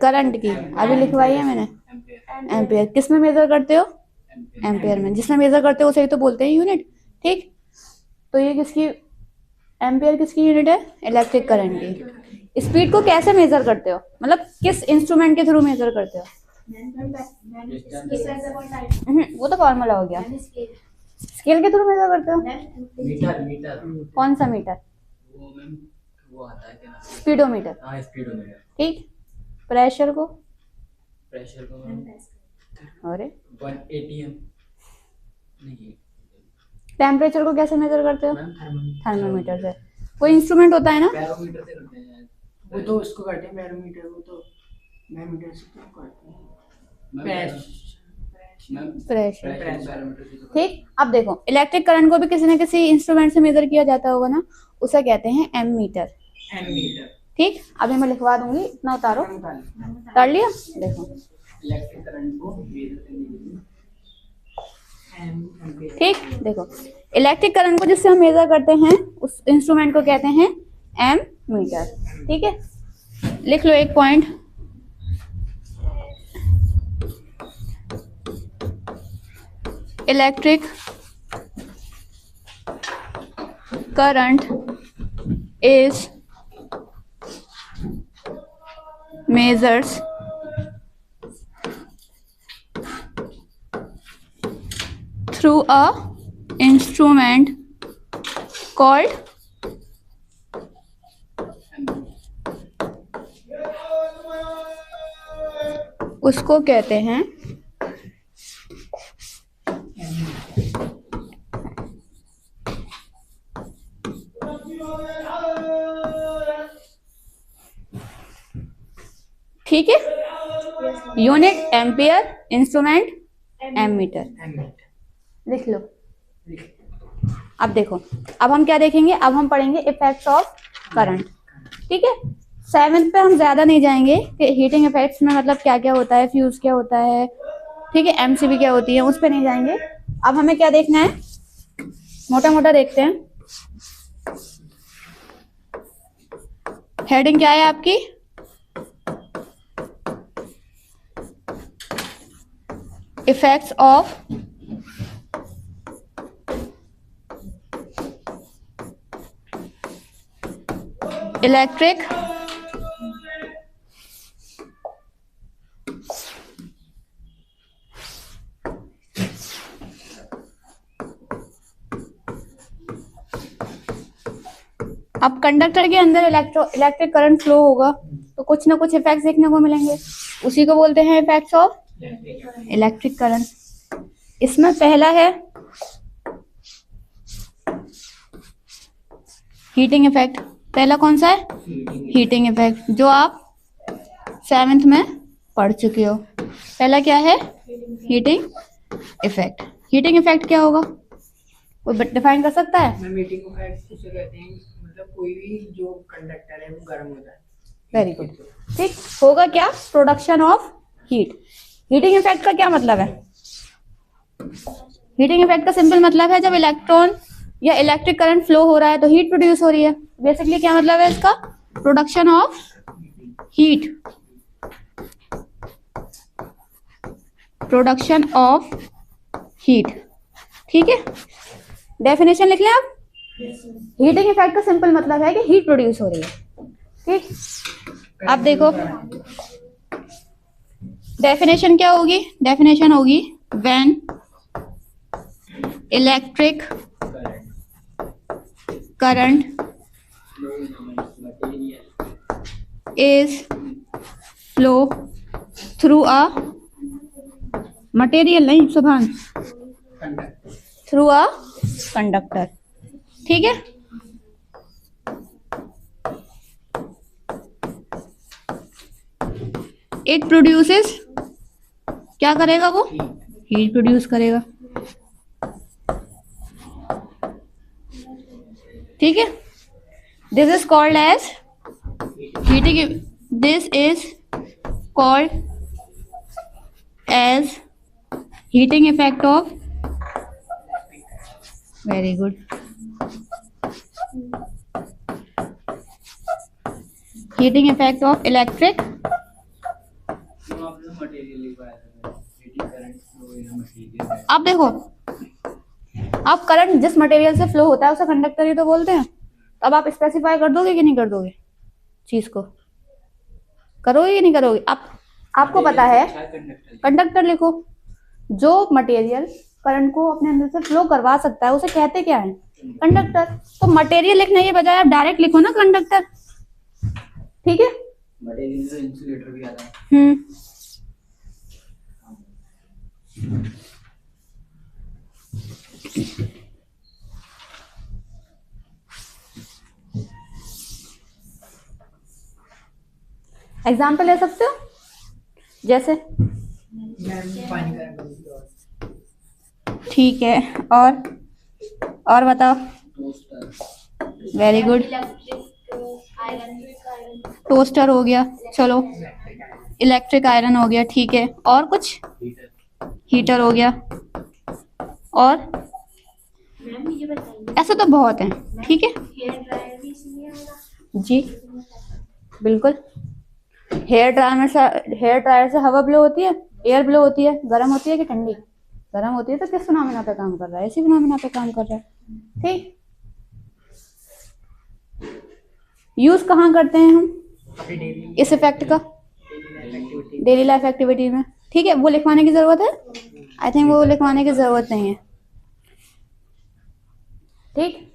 करंट की अभी लिखवाई है मैंने। एम्पेयर एम्पेयर किस में मेजर करते हो? एम्पेयर एम्पेयर में। जिसमें मेजर करते हो उसे ही तो बोलते हैं यूनिट, ठीक। तो ये किसकी, एम्पेयर किसकी यूनिट है? इलेक्ट्रिक करंट की। स्पीड को कैसे मेजर करते हो, मतलब किस इंस्ट्रूमेंट के थ्रू मेजर करते हो? वो तो फॉर्मूला हो गया। स्केल के थ्रू मेजर करते हो? मीटर मीटर कौन सा मीटर? वो मैम वो आता है क्या नाम? स्पीडोमीटर, हाँ स्पीडोमीटर। ठीक। प्रेशर को? प्रेशर को मैम अरे 1 atm नहीं टेम्परेचर को कैसे मेजर करते हो? मैम थर्मामीटर से। कोई इंस्ट्रूमेंट होता है ना? बैरोमीटर से करते हैं। वो तो उसको करते हैं बैरोमीटर, वो तो बैरोमीटर से तो करते हैं। मैम प्रेशर, बैरोमीटर से तो ठीक। अब देखो, इलेक्ट्रिक करंट को भी किसी न किसी इंस्ट्रूमेंट से मेजर किया जाता होगा ना, उसे कहते हैं एमीटर, एमीटर। ठीक। अभी मैं लिखवा दूंगी, इतना उतारो। उतार लिया? देखो, इलेक्ट्रिक करंट को मेजर करने के लिए एम्पीयर। ठीक। देखो, इलेक्ट्रिक करंट को जिससे हम मेजर करते हैं उस इंस्ट्रूमेंट को कहते हैं एमीटर, ठीक है। लिख लो एक point, electric current is measures through a instrument called उसको कहते हैं ठीक है। यूनिट एम्पियर, इंस्ट्रूमेंट एमीटर, लिख लो। अब देखो, अब हम क्या देखेंगे, अब हम पढ़ेंगे इफेक्ट्स ऑफ करंट, ठीक है। 7th पे हम ज्यादा नहीं जाएंगे कि हीटिंग इफेक्ट्स में मतलब क्या क्या होता है, फ्यूज क्या होता है, ठीक है, एमसीबी क्या होती है, उस पे नहीं जाएंगे। अब हमें क्या देखना है, मोटा मोटा देखते हैं। हेडिंग क्या है आपकी? इफेक्ट्स ऑफ इलेक्ट्रिक अब कंडक्टर के अंदर इलेक्ट्रिक करंट फ्लो होगा तो कुछ ना कुछ इफेक्ट्स देखने को मिलेंगे, उसी को बोलते हैं इफेक्ट्स ऑफ इलेक्ट्रिक करंट। इसमें पहला है हीटिंग इफेक्ट। पहला कौन सा है? हीटिंग इफेक्ट, जो आप 7th में पढ़ चुके हो। पहला क्या है? Heating effect. हीटिंग इफेक्ट क्या होगा, कोई डिफाइन कर सकता है? मैं मीटिंग को इफेक्ट किसे कहते हैं, मतलब कोई भी जो कंडक्टर है वो गर्म होता है। वेरी गुड, ठीक। होगा क्या? Production of heat. Heating effect का क्या मतलब है? हीटिंग इफेक्ट का सिंपल मतलब है जब इलेक्ट्रॉन या इलेक्ट्रिक करंट फ्लो हो रहा है तो हीट प्रोड्यूस हो रही है। बेसिकली क्या मतलब है इसका? Production of heat, production of heat, ठीक है। डेफिनेशन लिख लें आप, हीटिंग इफेक्ट का सिंपल मतलब है कि हीट प्रोड्यूस हो रही है। ठीक, अब देखो डेफिनेशन क्या होगी, डेफिनेशन होगी when electric current is flow through a material, नहीं सुभान, through a conductor। ठीक है, it produces, क्या करेगा वो, हीट प्रोड्यूस करेगा। ठीक है, this is called as heating, this is called as heating effect of, very good, heating effect of electric अब देखो, अब करंट जिस मटेरियल से फ्लो होता है उसे कंडक्टर ही तो बोलते हैं। अब आप स्पेसिफाई कर दोगे कि नहीं कर दोगे, चीज को करोगे कि नहीं करोगे? आपको पता है कंडक्टर लिखो, जो मटेरियल करंट को अपने अंदर से फ्लो करवा सकता है उसे कहते क्या है, कंडक्टर। तो मटेरियल लिखने के बजाय आप डायरेक्ट लिखो ना कंडक्टर। ठीक है, मटेरियल से इंसुलेटर भी आता है। एग्जाम्पल ले सकते हो, जैसे पानी गर्म कर दो। ठीक है, और बताओ, वेरी गुड, टोस्टर हो गया, चलो इलेक्ट्रिक आयरन हो गया, ठीक है, और कुछ, हीटर हो गया, और मैम ये बताइए, ऐसे तो बहुत हैं। ठीक है हेयर ड्रायर भी इसमें आएगा? जी, बिल्कुल। हेयर ड्रायर से हवा ब्लो होती है, एयर ब्लो होती है, गर्म होती है कि ठंडी? गर्म होती है। तो किस फिनोमेना पे काम कर रहा है? इसी फिनोमेना पे काम कर रहा है। ठीक, यूज कहाँ करते हैं हम इस इफेक्ट का? डेली लाइफ एक्टिविटी में। ठीक है, वो लिखवाने की जरूरत है? आई थिंक वो लिखवाने की जरूरत नहीं है। ठीक,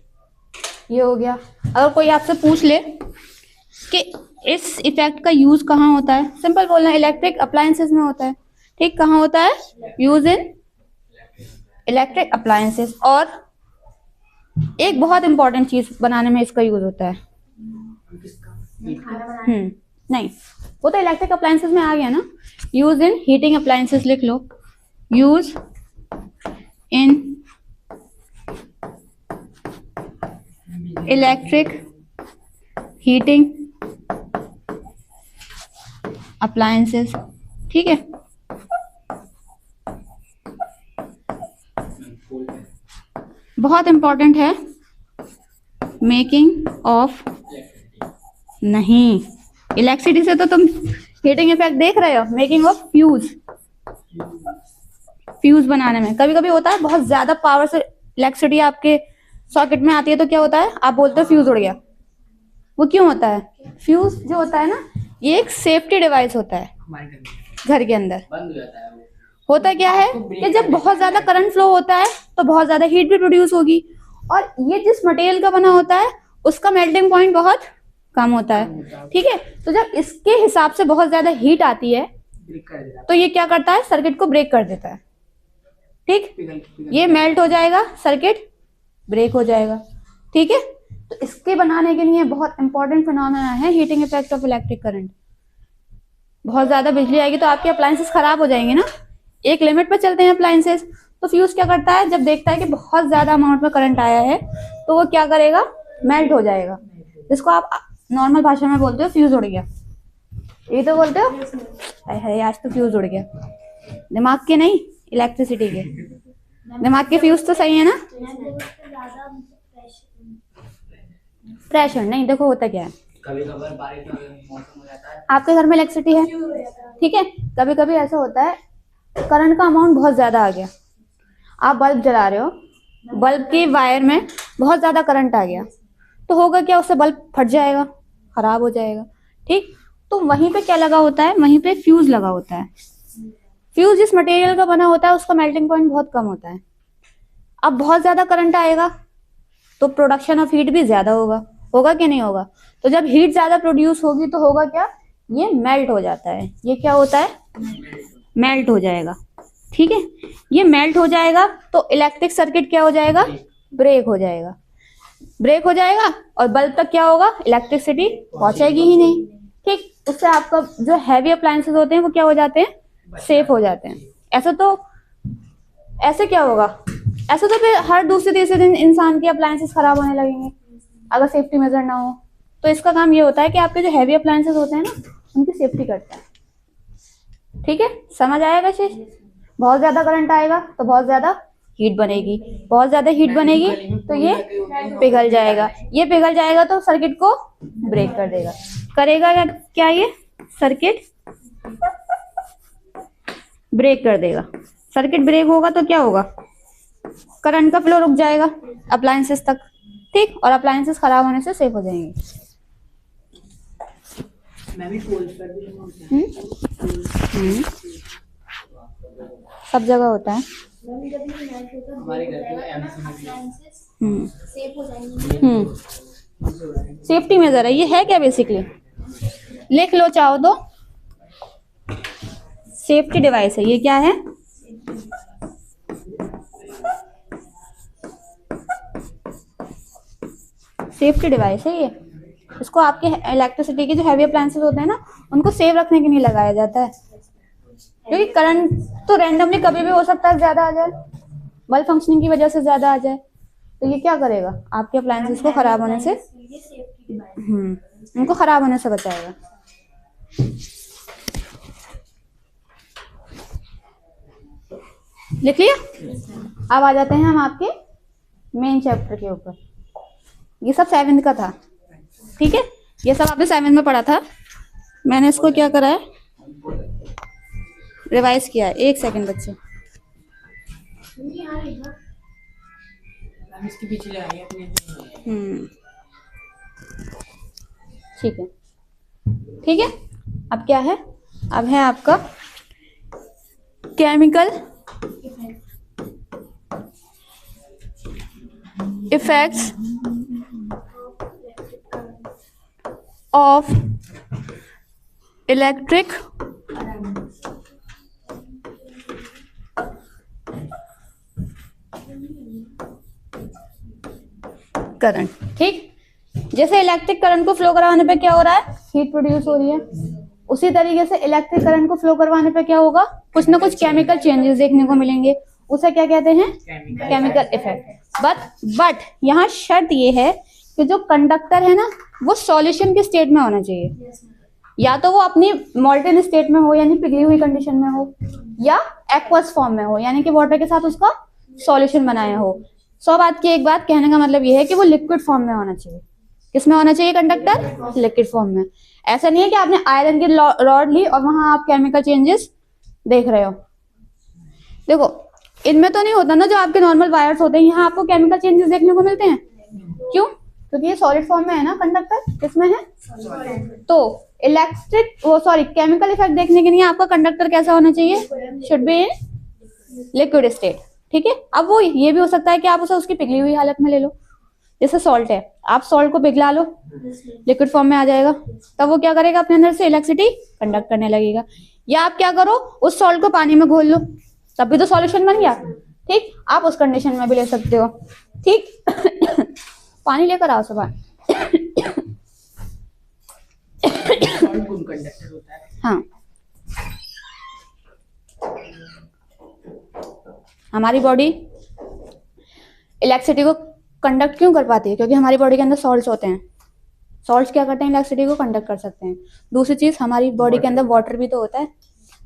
ये हो गया। अगर कोई आपसे पूछ ले कि इस इफेक्ट का यूज कहाँ होता है, सिंपल बोलना इलेक्ट्रिक अप्लायंसेस में होता है। ठीक, कहाँ होता है? Use in electric appliances. और एक बहुत इंपॉर्टेंट चीज बनाने में इसका यूज होता है। नहीं, वो तो इलेक्ट्रिक अप्लायंसेस में आ गया ना। यूज इन हीटिंग अप्लायंसेस लिख लो, use in electric heating appliances. ठीक है, बहुत इंपॉर्टेंट है। मेकिंग ऑफ, नहीं, इलेक्ट्रिसिटी से तो तुम हीटिंग इफेक्ट देख रहे हो। मेकिंग ऑफ फ्यूज, फ्यूज बनाने में कभी कभी होता है बहुत ज्यादा पावर से इलेक्ट्रिसिटी आपके सॉकेट में आती है तो क्या होता है, आप बोलते हो फ्यूज उड़ गया। वो क्यों होता है? फ्यूज जो होता है ना, ये एक सेफ्टी डिवाइस होता है हमारे घर में घर के अंदर। बंद हो जाता है वो। होता क्या है कि जब बहुत ज्यादा करंट फ्लो होता है तो बहुत ज्यादा हीट भी प्रोड्यूस होगी, और ये जिस मटेरियल का बना होता है उसका मेल्टिंग पॉइंट बहुत कम होता है। ठीक है, तो जब इसके हिसाब से बहुत ज्यादा हीट आती है ब्रेक कर देता तो ये क्या करता है, सर्किट को ब्रेक कर देता है। ठीक, पिघल ये मेल्ट हो जाएगा, सर्किट ब्रेक हो जाएगा। ठीक है, तो इसके बनाने के लिए बहुत इंपॉर्टेंट फिनोमेना है heating effect of electric current. बहुत ज्यादा बिजली आएगी तो आपके अप्लायंसेस खराब हो जाएंगे ना। एक लिमिट पे चलते हैं अप्लायंसेस, तो फ्यूज क्या करता है, जब देखता है कि बहुत ज्यादा अमाउंट में करंट आया है तो वो क्या करेगा, मेल्ट हो जाएगा, जिसको आप नॉर्मल भाषा में बोलते हो फ्यूज उड़ गया। ये तो बोलते हो, अरे आज तो फ्यूज उड़ गया। दिमाग के नहीं, इलेक्ट्रिसिटी के। दिमाग के फ्यूज तो सही है ना। ज़्यादा प्रेशर नहीं, देखो होता क्या है, कभी कभार बारिश का मौसम हो जाता है, आपके घर में इलेक्ट्रिसिटी है, ठीक है, कभी कभी ऐसा होता है करंट का अमाउंट बहुत ज्यादा आ गया, आप बल्ब जला रहे हो, बल्ब के वायर में बहुत ज्यादा करंट आ गया तो होगा क्या, उससे बल्ब फट जाएगा, खराब हो जाएगा। ठीक, तो वहीं पे क्या लगा होता है, वहीं पे फ्यूज लगा होता है। फ्यूज जिस मटेरियल का बना होता है उसका मेल्टिंग पॉइंट बहुत कम होता है। अब बहुत ज्यादा करंट आएगा तो प्रोडक्शन ऑफ हीट भी ज्यादा होगा, होगा कि नहीं होगा। तो जब हीट ज्यादा प्रोड्यूस होगी तो होगा क्या, ये मेल्ट हो जाता है। ये क्या होता है, मेल्ट हो जाएगा। ठीक है, ये मेल्ट हो जाएगा तो इलेक्ट्रिक सर्किट क्या हो जाएगा, ब्रेक हो जाएगा। ब्रेक हो जाएगा और बल्ब तक क्या होगा, इलेक्ट्रिसिटी पहुंचेगी ही नहीं। ठीक, उससे आपका जो हैवी अप्लायंसेस होते हैं वो क्या हो जाते हैं, सेफ हो जाते हैं। ऐसे क्या होगा, ऐसे तो फिर हर दूसरे तीसरे दिन इंसान के अप्लायंसेस खराब होने लगेंगे अगर सेफ्टी मेजर ना हो। तो इसका काम ये होता है कि आपके जो हैवी अप्लायंसेस होते हैं ना उनकी सेफ्टी करता है। ठीक है, समझ आएगा चीज। बहुत ज्यादा करंट आएगा तो बहुत ज्यादा हीट बनेगी, बहुत ज्यादा हीट बनेगी तो ये पिघल जाएगा। ये पिघल जाएगा तो सर्किट को ब्रेक कर देगा। करेगा क्या ये सर्किट, ब्रेक कर देगा। सर्किट ब्रेक होगा तो क्या होगा, करंट का फ्लो रुक जाएगा अप्लायंसेस तक। ठीक, और अप्लायंसेस खराब होने से सेफ हो जाएंगे। मैं भी पोल्स पर भी लगा होता है। सब जगह होता है। मैम जब ये मैच होता है हमारे घर पे तो MC appliances सेफ हो जाएंगे। सेफ्टी मेजर है ये, है क्या बेसिकली, लिख लो चाहो तो। सेफ्टी डिवाइस है ये, क्या है, सेफ्टी डिवाइस है ये। इसको आपके इलेक्ट्रिसिटी के जो हैवी अप्लायंसेस होते हैं ना उनको सेव रखने के लिए लगाया जाता है, क्योंकि करंट तो रैंडमली कभी भी हो सकता है ज्यादा आ जाए, बल्ब फंक्शनिंग की वजह से ज्यादा आ जाए। तो ये क्या करेगा, आपके अप्लायंसेस को खराब होने से, ये सेफ्टी डिवाइस। उनको खराब होने से बचाएगा। लिख लिया। अब आ जाते हैं हम आपके मेन चैप्टर के ऊपर। ये सब 7th का था, ठीक है, ये सब आपने 7th में पढ़ा था। मैंने इसको क्या करा है, रिवाइज किया है। 1 सेकंड बच्चे, हम इसके पीछे ले आइए अपने। ठीक है, ठीक है। अब क्या है, अब है आपका chemical effects of electric current. ठीक, जैसे इलेक्ट्रिक करंट को फ्लो करवाने पे क्या हो रहा है, हीट प्रोड्यूस हो रही है, उसी तरीके से इलेक्ट्रिक करंट को फ्लो करवाने पे क्या होगा, कुछ ना कुछ केमिकल चेंजेस देखने को मिलेंगे। उसे क्या कहते हैं, केमिकल इफेक्ट। बट यहाँ शर्त ये है कि जो कंडक्टर है ना वो सॉल्यूशन के स्टेट में होना चाहिए। या तो वो अपनी मॉल्टेन स्टेट में हो यानी पिघली हुई कंडीशन में हो, या एक्वस फॉर्म में हो यानी कि वाटर के साथ उसका सॉल्यूशन बनाया हो। 100 बात की एक बात, कहने का मतलब ये है कि वो लिक्विड फॉर्म में होना चाहिए। किसमें होना चाहिए कंडक्टर, लिक्विड फॉर्म में। ऐसा नहीं है कि आपने आयरन की रॉड ली और वहां आप केमिकल चेंजेस देख रहे हो। देखो इनमें तो नहीं होता ना, जो आपके नॉर्मल वायर्स होते हैं यहाँ आपको केमिकल चेंजेस देखने को मिलते हैं। क्यों, क्योंकि ये सॉलिड फॉर्म में है ना कंडक्टर, किसमें है, तो केमिकल इफेक्ट देखने के लिए आपका कंडक्टर कैसा होना चाहिए, should be in liquid state. ठीक है, अब वो ये भी हो सकता है कि आप उसे उसकी पिघली हुई हालत में ले लो। जैसे सॉल्ट है, आप सॉल्ट को पिघला लो, लिक्विड फॉर्म में आ जाएगा, तब वो क्या करेगा, अपने अंदर से इलेक्ट्रिसिटी कंडक्ट करने लगेगा। या आप क्या करो, उस सॉल्ट को पानी में घोल लो, तब भी तो सॉल्यूशन बन गया। ठीक, आप उस कंडीशन में भी ले सकते हो। ठीक पानी लेकर आओ सुबह। कंडक्टर होता है। हाँ, हमारी बॉडी इलेक्ट्रिसिटी को कंडक्ट क्यों कर पाती है, क्योंकि हमारी बॉडी के अंदर सॉल्ट्स होते हैं। सॉल्ट्स क्या करते हैं, इलेक्ट्रिसिटी को कंडक्ट कर सकते हैं। दूसरी चीज, हमारी बॉडी के अंदर वाटर भी तो होता है।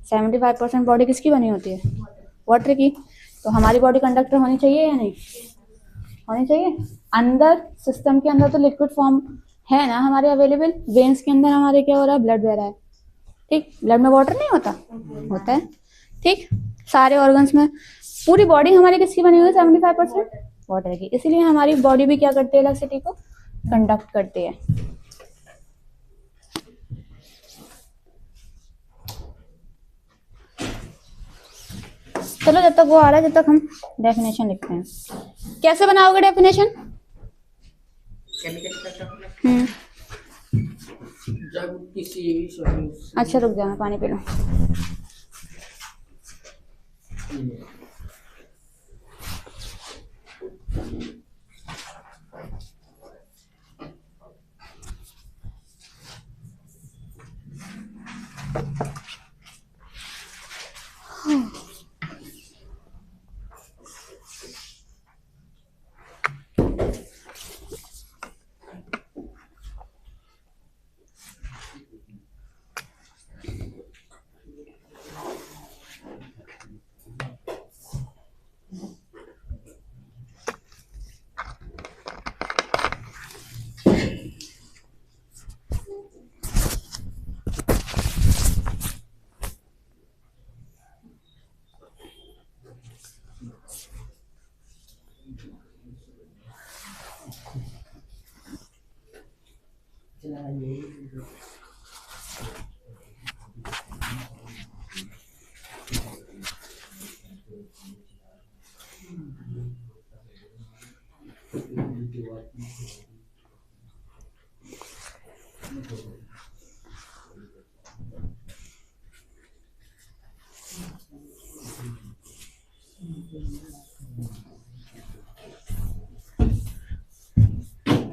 75% बॉडी किसकी बनी होती है, वाटर की। तो हमारी बॉडी कंडक्टर होनी चाहिए या नहीं होनी चाहिए। अंदर सिस्टम के अंदर तो लिक्विड फॉर्म है ना हमारे अवेलेबल। वेन्स के अंदर हमारे क्या हो रहा है, ब्लड बह रहा है। ठीक, ब्लड में वाटर नहीं होता, होता है। ठीक, सारे ऑर्गन्स में, पूरी बॉडी हमारी किसकी बनी हुई है, 75% वाटर की, इसीलिए हमारी बॉडी भी क्या करती है, इलेक्ट्रिसिटी को कंडक्ट करती है। चलो जब तक वो आ रहा है, जब तक हम डेफिनेशन लिखते हैं। कैसे बनाओगे डेफिनेशन? केमिकल इफेक्ट ऑफ जब किसी भी सॉल्यूशन। अच्छा रुक जाना, पानी पी लो।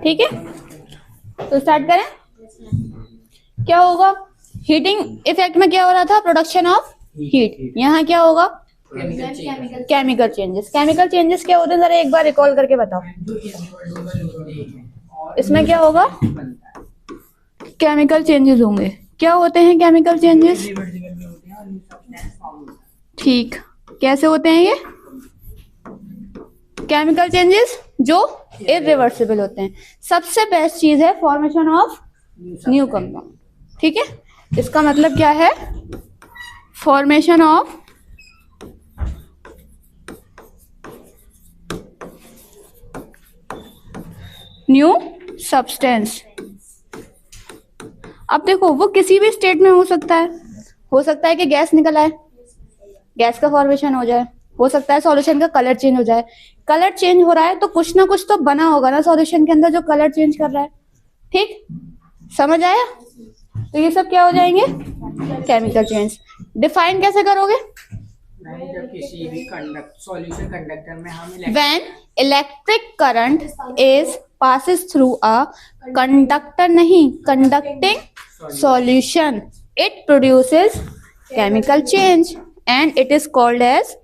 ठीक है, तो स्टार्ट करें। क्या होगा? हीटिंग इफेक्ट में क्या हो रहा था? Production of heat. यहाँ क्या होगा? Chemical changes. केमिकल चेंजेस क्या होते हैं, जरा एक बार रिकॉल करके बताओ। इसमें क्या होगा? केमिकल चेंजेस होंगे। क्या होते हैं केमिकल चेंजेस? ठीक, कैसे होते हैं ये केमिकल चेंजेस? जो इरिवर्सिबल होते हैं। सबसे बेस्ट चीज है फॉर्मेशन ऑफ न्यू कंपाउंड। ठीक है, इसका मतलब क्या है? Formation of new substance. अब देखो, वो किसी भी स्टेट में हो सकता है। हो सकता है कि गैस निकल आए, गैस का फॉर्मेशन हो जाए। हो सकता है सॉल्यूशन का कलर चेंज हो जाए। कलर चेंज हो रहा है तो कुछ ना कुछ तो बना होगा ना सॉल्यूशन के अंदर जो कलर चेंज कर रहा है। ठीक, समझ आया? तो ये सब क्या हो जाएंगे? Chemical change. डिफाइन कैसे करोगे? जब किसी भी सॉल्यूशन कंडक्टर में हम When electric current is passes through a conductor, नहीं, conducting solution, it produces chemical change and it is called as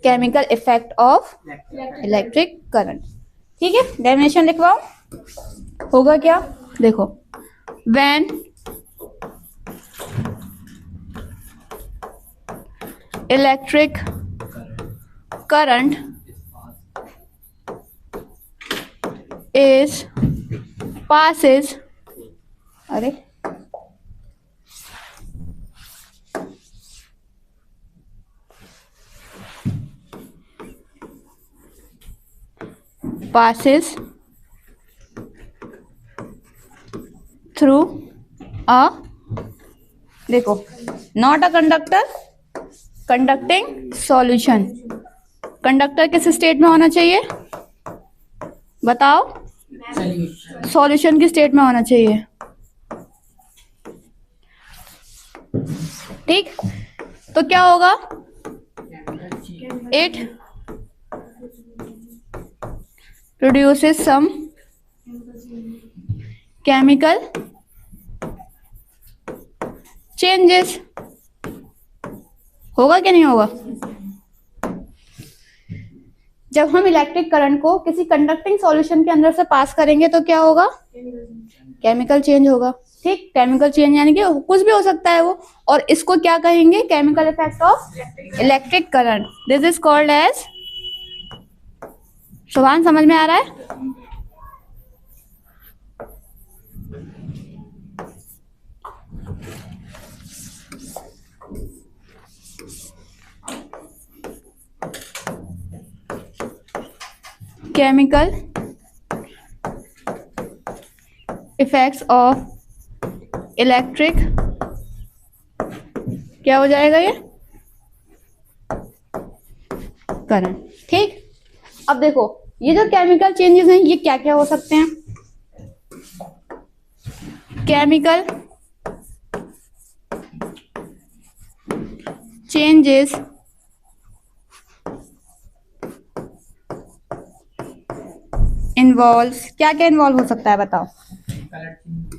chemical effect of electric current. ठीक है, डेफिनेशन लिखवाओ। होगा क्या? देखो, when electric current is passes, अरे passes through a, देखो, not a conductor, conducting solution। Conductor किस state में होना चाहिए बताओ? सॉल्यूशन की स्टेट में होना चाहिए। ठीक, तो क्या होगा? It produces some chemical changes. होगा कि नहीं होगा? जब हम इलेक्ट्रिक करंट को किसी कंडक्टिंग सॉल्यूशन के अंदर से पास करेंगे तो क्या होगा? केमिकल चेंज होगा। ठीक, केमिकल चेंज यानी कि कुछ भी हो सकता है वो, और इसको क्या कहेंगे? Chemical effect of electric current. This is called as, Subhan समझ में आ रहा है? केमिकल इफेक्ट्स ऑफ इलेक्ट्रिक, क्या हो जाएगा ये, करंट। ठीक, अब देखो ये जो केमिकल चेंजेस हैं ये क्या क्या हो सकते हैं। केमिकल चेंजेस इन्वॉल्व्स, क्या क्या इन्वॉल्व हो सकता है बताओ, कलर चेंज,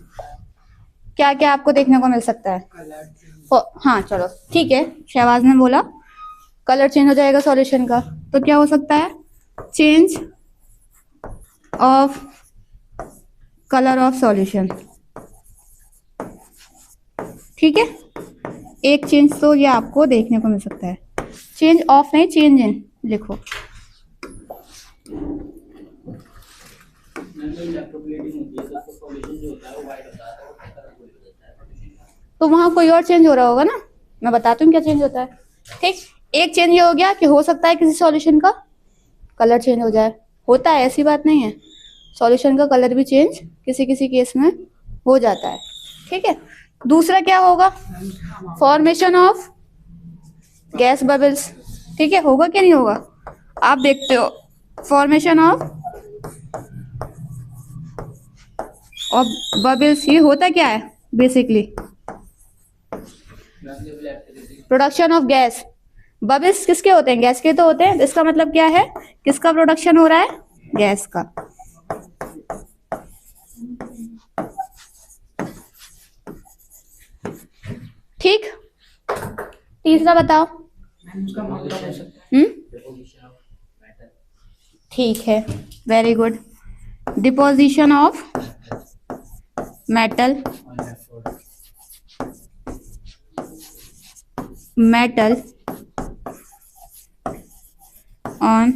क्या क्या आपको देखने को मिल सकता है। कलर चेंज, हाँ चलो ठीक है, शहबाज ने बोला कलर चेंज हो जाएगा सॉल्यूशन का, तो क्या हो सकता है, change of colour of solution. ठीक है, एक चेंज तो ये आपको देखने को मिल सकता है, चेंज ऑफ नहीं चेंज इन लिखो। इलेक्ट्रोप्लेटिंग होती है तो उसका सॉल्यूशन जो होता है वो वाइट होता है और कलर हो जाता है सॉल्यूशन। तो वहां कोई और चेंज हो रहा होगा ना, मैं बताती हूँ क्या चेंज होता है। ठीक, एक चेंज ये हो गया कि हो सकता है किसी सॉल्यूशन का कलर चेंज हो जाए, होता है ऐसी बात नहीं है, सॉल्यूशन का कलर भी चेंज किसी किसी केस में हो जाता है। ठीक है, दूसरा क्या होगा, फॉर्मेशन ऑफ गैस बबल्स। ठीक है, होगा क्या नहीं होगा, आप देखते हो फॉर्मेशन ऑफ बबल्स, ये होता क्या है basically, production of gas. Bubbles किसके होते हैं, गैस के तो होते हैं, इसका मतलब क्या है, किसका प्रोडक्शन हो रहा है, गैस का। ठीक, तीसरा बताओ। उसका मतलब हो सकता है डिपोजिशन ऑफ मेटल, ठीक है, very good, deposition of metal, metal on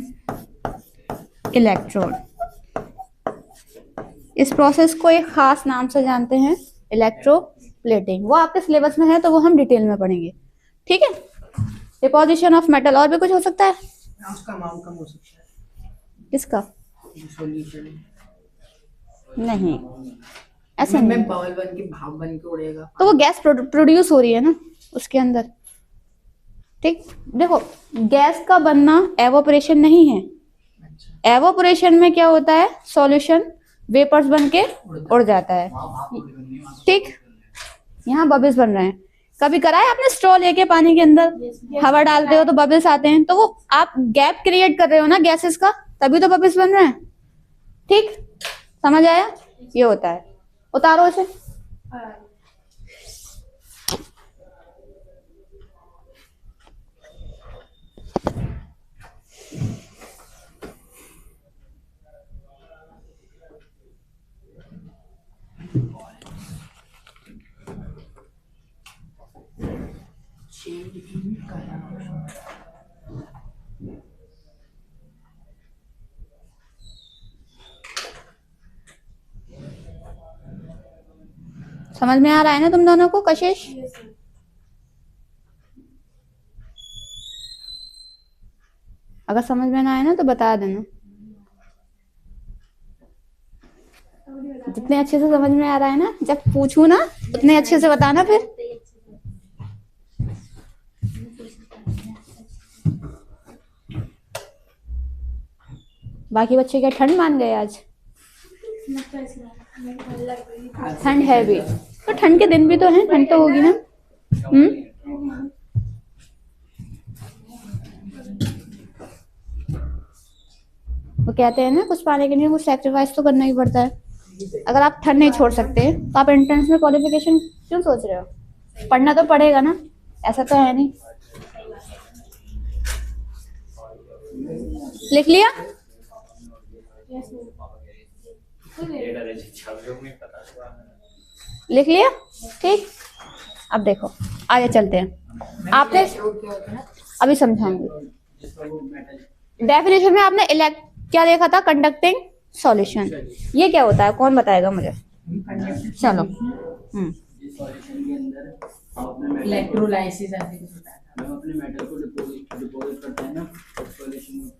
electrode. इस प्रोसेस को एक खास नाम से जानते हैं, इलेक्ट्रोप्लेटिंग। वो आपके सिलेबस में है तो वो हम डिटेल में पढ़ेंगे। ठीक है, डिपोजिशन ऑफ मेटल। और भी कुछ हो सकता है, उसका अमाउंट कम हो सकता है, किसका, सॉल्यूशन नहीं ऐसा में नहीं, बबल बन के भाप बन के उड़ेगा। तो वो गैस प्रोड्यूस हो रही है ना उसके अंदर। ठीक, देखो गैस का बनना एवोपरेशन नहीं है, अच्छा, एवोपरेशन में क्या होता है, सॉल्यूशन वेपर्स बन के उड़ जाता है। ठीक, यहाँ बबल्स बन रहे हैं। कभी करा है आपने, स्ट्रॉ लेके पानी के अंदर हवा डालते हो तो बबल्स आते हैं, तो वो आप गैप क्रिएट कर रहे हो ना गैसेस का, तभी तो बबल्स बन रहे हैं। ठीक, समझ आया, ये होता है। उतारो इसे, चेंज इन कलर। समझ में आ रहा है ना तुम दोनों को कशिश। अगर समझ में ना आए ना तो बता देना, जितने अच्छे से समझ में आ रहा है ना, जब पूछू ना उतने अच्छे से बताना फिर। बाकी बच्चे क्या ठंड मान गए आज, ठंड है भी तो ठंड के दिन भी तो हैं, ठंड तो होगी ना। वो कहते हैं ना कुछ पाने के लिए कुछ सैक्रिफाइस तो करना ही पड़ता है। अगर आप ठंड नहीं छोड़ सकते तो आप एंट्रेंस में क्वालिफिकेशन क्यों सोच रहे हो, पढ़ना तो पड़ेगा ना, ऐसा तो है नहीं। लिख लिया, लिख लिया। ठीक, अब देखो आगे चलते हैं। आपने अभी समझाऊंगी। डेफिनेशन में आपने क्या देखा था, कंडक्टिंग सॉल्यूशन। ये क्या होता है, कौन बताएगा मुझे, चलो। इलेक्ट्रोलाइसिस ऐसे कुछ होता है। हम अपने मेटल को डिपॉजिट करते हैं ना सॉल्यूशन में,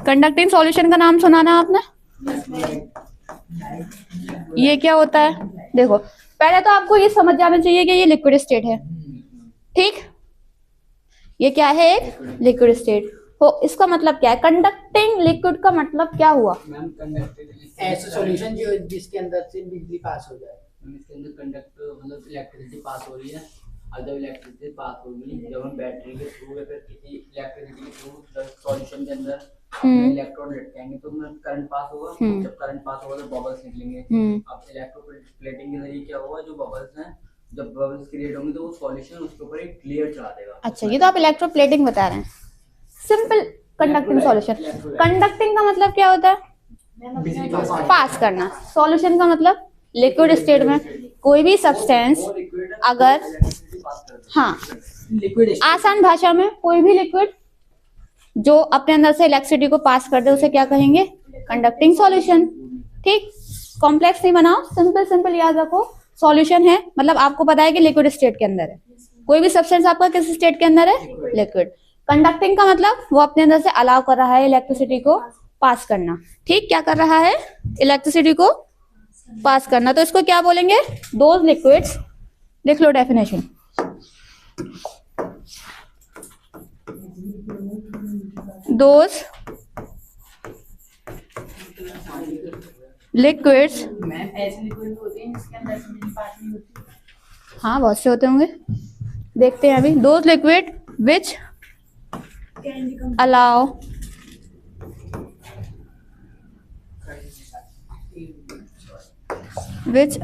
कंडक्टिंग सॉल्यूशन का नाम सुना ना आपने? ये क्या होता है? देखो पहले तो आपको ये समझ जाना चाहिए कि ये लिक्विड स्टेट है, ठीक? ये क्या है? एक लिक्विड स्टेट। तो इसका मतलब क्या है? कंडक्टिंग लिक्विड का मतलब क्या हुआ? मैम कंडक्टिव ऐसा सॉल्यूशन जो जिसके अंदर से बिजली पास हो जाए। मैम इसके अंदर कंडक्ट मतलब इलेक्ट्रिसिटी पास हो रही है, और जब इलेक्ट्रिसिटी पास होगी, जब हम बैटरी के थ्रू या फिर किसी इलेक्ट्रिसिटी के थ्रू सॉल्यूशन के अंदर इलेक्ट्रॉन लटकाएंगे तो करंट पास होगा। जब करंट पास होगा तो बबल्स निकलेंगे। अब इलेक्ट्रोप्लेटिंग के जरिए क्या होगा, जो बबल्स हैं, जब बबल्स क्रिएट होंगे तो वो सॉल्यूशन उसके ऊपर एक लेयर चढ़ा देगा। अच्छा, ये तो आप इलेक्ट्रोप्लेटिंग बता रहे हैं। Simple conducting solution. कंडक्टिंग का मतलब क्या होता है? बिजली पास करना। सॉल्यूशन का मतलब लिक्विड स्टेट में कोई भी सब्सटेंस अगर, हाँ, लिक्विड आसान भाषा में कोई भी लिक्विड जो अपने अंदर से इलेक्ट्रिसिटी को पास कर दे उसे क्या कहेंगे? Conducting solution. ठीक, कॉम्प्लेक्स नहीं बनाओ, सिंपल सिंपल याद रखो। सॉल्यूशन है मतलब आपको पता है कि लिक्विड स्टेट के अंदर है। कोई भी सब्सटेंस आपका किस स्टेट के अंदर है? लिक्विड। कंडक्टिंग का मतलब वो अपने अंदर से अलाउ कर रहा है इलेक्ट्रिसिटी को पास करना। ठीक, क्या कर रहा है? इलेक्ट्रिसिटी को पास करना। तो इसको क्या बोलेंगे? दोज लिक्विड्स, लिख लो डेफिनेशन। दोज लिक्विड्स, मैम ऐसे लिक्विड होते हैं जिसके अंदर से बिजली पास नहीं होती। हाँ बहुत से होते होंगे, देखते हैं अभी। Those liquid which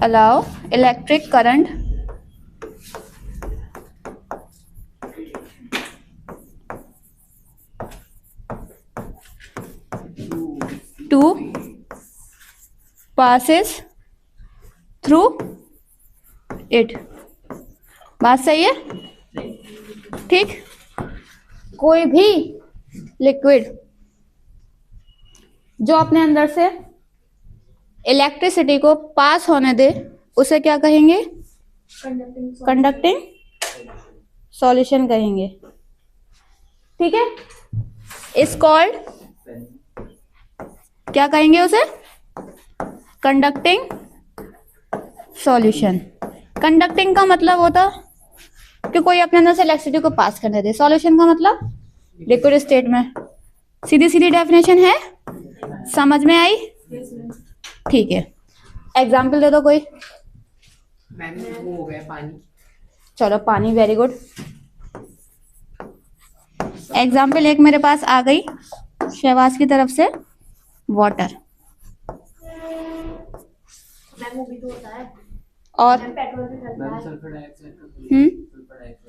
allow electric current to passes through it। बात सही है? ठीक, कोई भी लिक्विड जो अपने अंदर से इलेक्ट्रिसिटी को पास होने दे उसे क्या कहेंगे? कंडक्टिंग सॉल्यूशन कहेंगे। ठीक है, इज कॉल्ड, क्या कहेंगे उसे? Conducting solution. कंडक्टिंग का मतलब होता कि कोई अपने अंदर से इलेक्ट्रिसिटी को पास करने दे। सॉल्यूशन का मतलब लिक्विड स्टेट में। सीधी सीधी डेफिनेशन है, समझ में आई? ठीक है, एग्जाम्पल दे दो कोई। मैम वो हो गया पानी। चलो पानी, वेरी गुड। एग्जाम्पल एक मेरे पास आ गई शहबाज की तरफ से, वाटर। मैम वो भी तो होता है, और पेट्रोल से चलता मैम है। सल्फर डाइऑक्साइड का सल्फर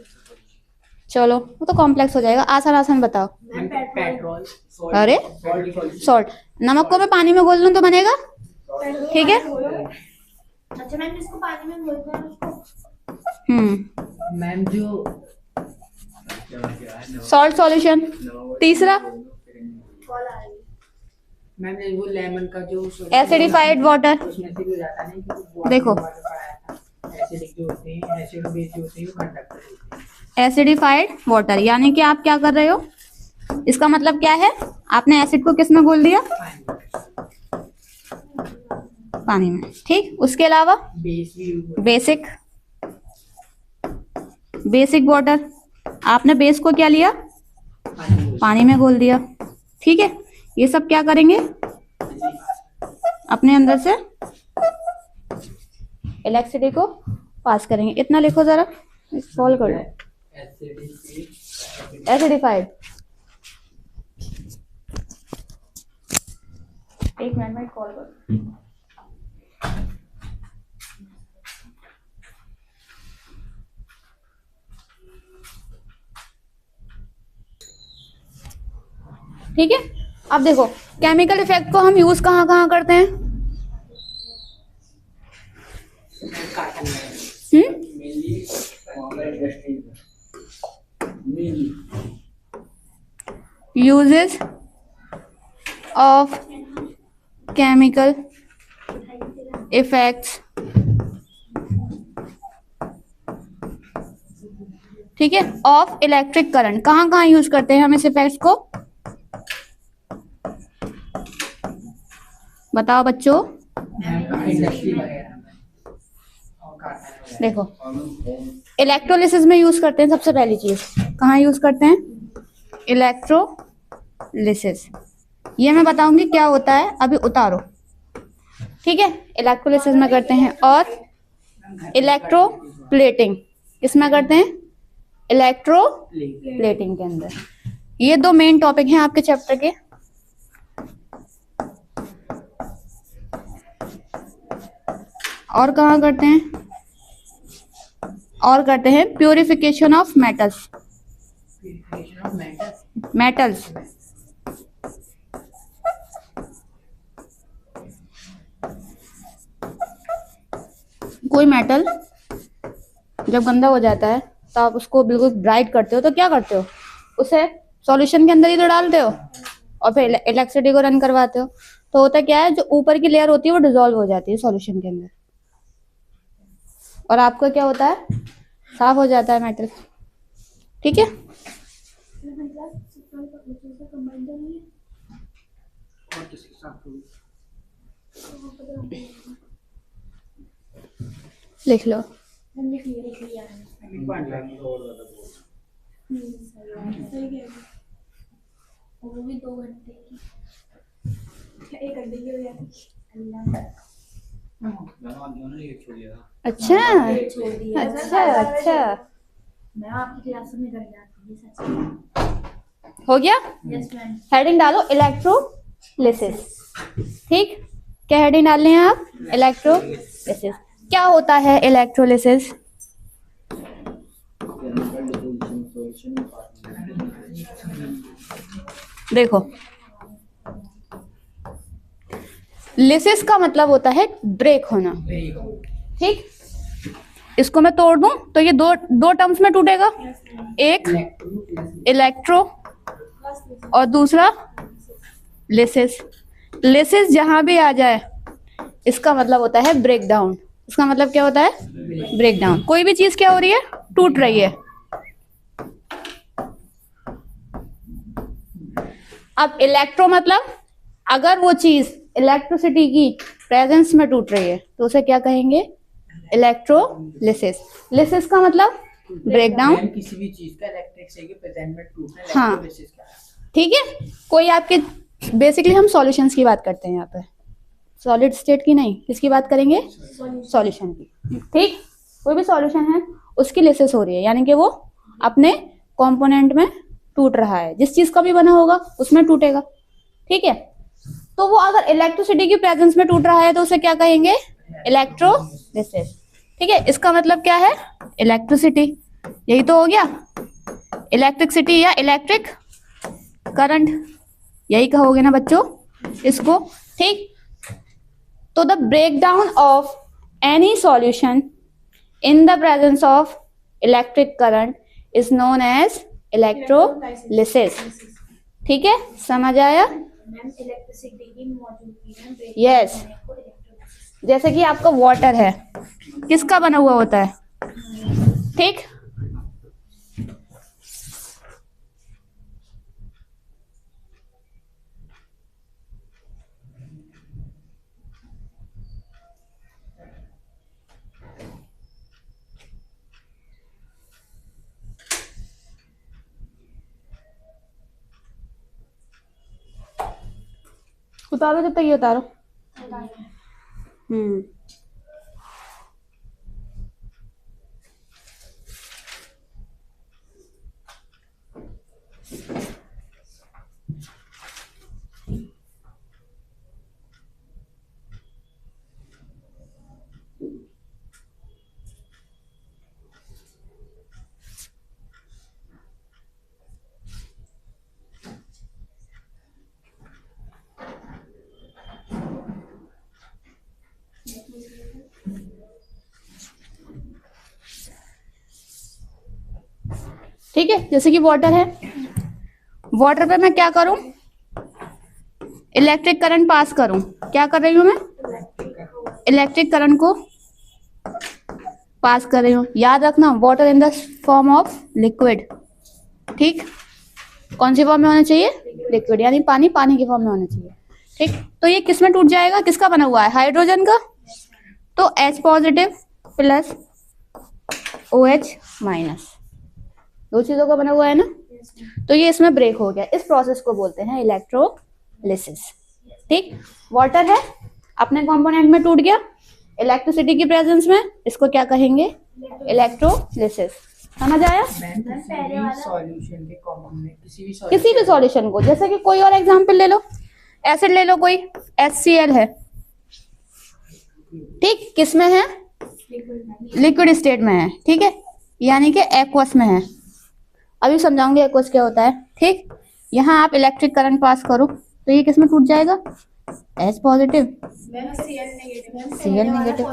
सॉल्यूशन। चलो वो तो कॉम्प्लेक्स हो जाएगा, आसान आसान बताओ। मैम पेट्रोल अरे सॉल्ट, नमक को मैं पानी में घोल लूं तो बनेगा? ठीक है। अच्छा मैम इसको पानी में घोलते हैं उसको। मैम जो सॉल्ट सॉल्यूशन। तीसरा कॉल आ रही है। मैम ने वो लेमन का जो एसिडिफाइड वाटर। उसमें से भी हो जाता नहीं कि देखो। एसिडिक जो होते हैं, एसिड बेस जो होते हैं वो कंडक्टर होते हैं। एसिडिफाइड वाटर यानी कि आप क्या कर रहे हो? इसका मतलब क्या है? आपने एसिड को किस में घोल दिया? पानी में। ठीक, उसके अलावा बेस भी यूज होता बेसिक, बेसिक वाटर, आपने बेस को क्या लिया? है। पानी में घोल दिया। ठीक है, ये सब क्या करेंगे? अपने अंदर से इलेक्ट्रिसिटी को पास करेंगे। इतना लिखो जरा, सॉल्व कर लो। एसिडिफाइड, एक मिनट में कॉल करो। ठीक है, अब देखो केमिकल इफेक्ट को हम यूज कहाँ कहाँ करते हैं? कार्टन में mainly industry mainly uses of chemical effects। ठीक है, ऑफ इलेक्ट्रिक करंट कहाँ कहाँ यूज करते हैं हम इस इफेक्ट्स को? बताओ बच्चों। इंडस्ट्री वगैरह में और कारखाने वगैरह। देखो इलेक्ट्रोलिसिस में यूज करते हैं सबसे पहली चीज, कहाँ यूज करते हैं? इलेक्ट्रोलिसिस। ये मैं बताऊंगी क्या होता है, अभी उतारो। ठीक है, इलेक्ट्रोलिसिस में करते हैं। और इलेक्ट्रोप्लेटिंग किसमें करते हैं? इलेक्ट्रोप्लेटिंग के अंदर। ये दो मेन टॉपिक हैं आपके चैप्टर के। और कहाँ करते हैं? और करते हैं purification of metals. Purification of metals. Metals कोई मेटल जब गंदा हो जाता है तो आप उसको बिल्कुल ब्राइट करते हो, तो क्या करते हो? उसे सॉल्यूशन के अंदर ही तो डालते हो और फिर इलेक्ट्रिसिटी को रन करवाते हो। तो होता क्या है, जो ऊपर की लेयर होती है वो डिसॉल्व हो जाती है सॉल्यूशन के अंदर, और आपका क्या होता है? साफ हो जाता है मेटल। ठीक है, और किसके साथ होगी? लिख लो। हमने क्लियर किया है। एक बार सही कह रही हो। और वो भी 2 घंटे की, 1 घंटे की हो जाती। अल्लाह अच्छा छोड़ दिया। अच्छा अच्छा, मैं आपकी क्लास में कर जाती हूँ सच। हो गया। Yes ma'am. हेडिंग डालो इलेक्ट्रोलिसिस। ठीक, क्या हेडिंग डालने हैं आप? इलेक्ट्रोलिसिस। क्या होता है इलेक्ट्रोलिसिस? देखो, लिसिस का मतलब होता है ब्रेक होना। ठीक, इसको मैं तोड़ दूं तो ये दो टर्म्स में टूटेगा, एक इलेक्ट्रो और दूसरा लिसिस। लिसिस जहां भी आ जाए इसका मतलब होता है ब्रेक डाउन। इसका मतलब क्या होता है? Break down. कोई भी चीज क्या हो रही है? टूट रही है। अब इलेक्ट्रो मतलब अगर वो चीज इलेक्ट्रिसिटी की प्रेजेंस में टूट रही है तो उसे क्या कहेंगे? इलेक्ट्रोलिसिस। लिसिस का मतलब ब्रेक डाउन। मैम किसी भी चीज का इलेक्ट्रिक से के प्रेजेंट में टूटना हाँ। इलेक्ट्रोलिसिस का है। ठीक है, कोई आपके बेसिकली हम सॉल्यूशंस की बात करते हैं यहाँ पे, सॉलिड स्टेट की नहीं। किसकी बात करेंगे? सॉल्यूशन की। ठीक, कोई भी सॉल्यूशन है उसकी लिसिस हो रही है, यानी कि वो अपने कंपोनेंट में टूट रहा है। जिस चीज का भी बना होगा उसमें टूटेगा। ठीक है, तो वो अगर इलेक्ट्रिसिटी की प्रेजेंस में टूट रहा है तो उसे क्या कहेंगे? इलेक्ट्रोलिसिस। ठीक है, इसका मतलब क्या है? इलेक्ट्रिसिटी। यही तो हो गया, इलेक्ट्रिसिटी या इलेक्ट्रिक करंट, यही कहोगे ना बच्चों इसको। ठीक, तो the breakdown of any solution in the presence of electric current is known as electrolysis. ठीक है, समझ आया? मैम इलेक्ट्रिसिटी की मौजूदगी में ब्रेक Yes. होने को इलेक्ट्रोलिसिस। जैसे कि आपका वाटर है, किसका बना हुआ होता है? ठीक, उतारो जब तक ये उतारो। हम्म, ठीक है, जैसे कि वाटर है, वाटर पे मैं क्या करूं? इलेक्ट्रिक करंट पास करूं। क्या कर रही हूं मैं? इलेक्ट्रिक करंट को पास कर रही हूं। याद रखना, water in the form of liquid. ठीक, कौन सी फॉर्म में होना चाहिए? लिक्विड, यानी पानी। पानी की फॉर्म में होना चाहिए। ठीक, तो ये किस में टूट जाएगा, किसका बना हुआ है, हाइड्रोजन का, तो H positive plus OH minus, दो चीजों का बना हुआ है ना, तो ये इसमें ब्रेक हो गया। इस प्रोसेस को बोलते हैं इलेक्ट्रोलिसिस। ठीक, वाटर है अपने कंपोनेंट में टूट गया इलेक्ट्रिसिटी की प्रेजेंस में, इसको क्या कहेंगे, इलेक्ट्रोलिसिस। समझ आया? सॉल्यूशन के कंपोनेंट किसी भी सॉल्यूशन को, जैसे कि कोई और एग्जांपल ले लो, एसिड ले लो, कोई HCl है, ठीक, किस में है, लिक्विड स्टेट में है, ठीक है, यानी कि एक्वस में है। अभी समझाऊंगी एक्वस क्या होता है। ठीक, यहाँ आप इलेक्ट्रिक करंट पास करो तो ये किस में टूट जाएगा, H पॉजिटिव Cl नेगेटिव।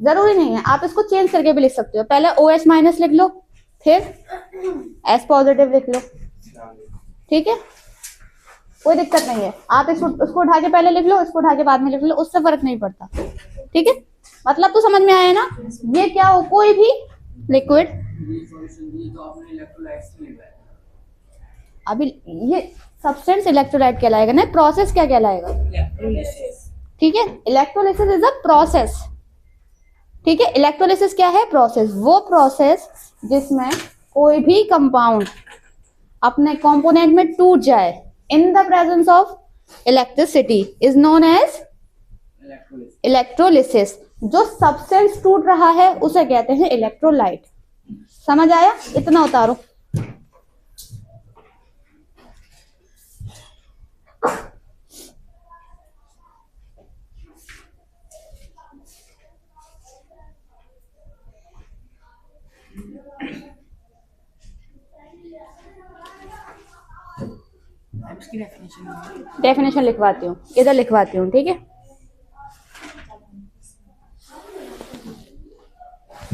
जरूरी नहीं है, आप इसको चेंज करके भी लिख सकते हो, पहले OH माइनस लिख लो, फिर H पॉजिटिव लिख लो, ठीक है, कोई दिक्कत नहीं है। आप उसको उठा के पहले लिख लो, इसको उठा के बाद में लिख लो, उससे फर्क नहीं पड़ता। ठीक है, मतलब तो समझ में आया ना। ये क्या हो, कोई भी लिक्विड, तो आपने इलेक्ट्रोलाइट्स में अभी ये सब्सटेंस इलेक्ट्रोलाइट कहलाएगा ना, प्रोसेस क्या कहलाएगा, ठीक है, इलेक्ट्रोलिसिस इज अ प्रोसेस। ठीक है, इलेक्ट्रोलिसिस क्या है, प्रोसेस, वो प्रोसेस जिसमें कोई भी कंपाउंड अपने कंपोनेंट में टूट जाए in the presence of electricity is known as electrolysis. जो सब्सटेंस टूट रहा है उसे कहते हैं इलेक्ट्रोलाइट। समझ आया? इतना उतारो। इसकी डेफिनेशन डेफिनेशन लिखवाती हूँ, इधर लिखवाती हूँ, ठीक है,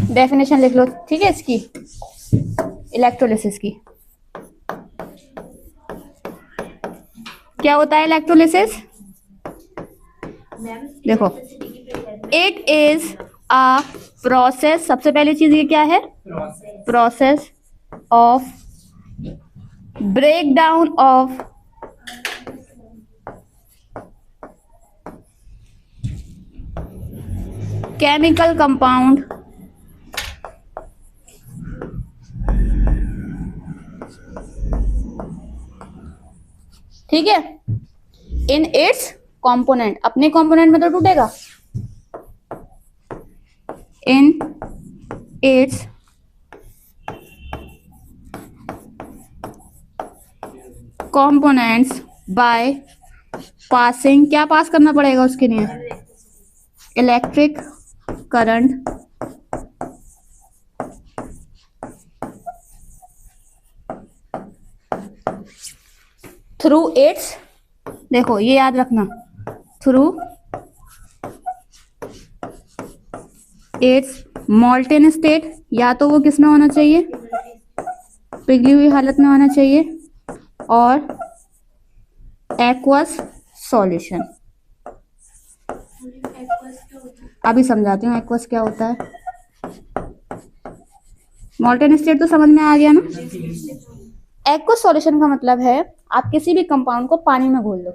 डेफिनेशन लिख लो, ठीक है, इसकी इलेक्ट्रोलिसिस की। क्या होता है इलेक्ट्रोलिसिस? देखो, इट इज अ प्रोसेस, सबसे पहली चीज ये क्या है, process of breakdown of chemical compound ठीक है, इन इट्स कंपोनेंट, अपने कंपोनेंट में तो टूटेगा, in its components by passing, क्या पास करना पड़ेगा उसके लिए, इलेक्ट्रिक करंट थ्रू इट्स, देखो ये याद रखना, थ्रू इट्स मोल्टेन स्टेट, या तो वो किस में होना चाहिए, पिघली हुई हालत में होना चाहिए, और एक्वस सॉल्यूशन। अभी समझाती हूँ एक्वस क्या होता है। मोल्टेन स्टेट तो समझ में आ गया ना। एक्वस सॉल्यूशन का मतलब है आप किसी भी कंपाउंड को पानी में घोल लो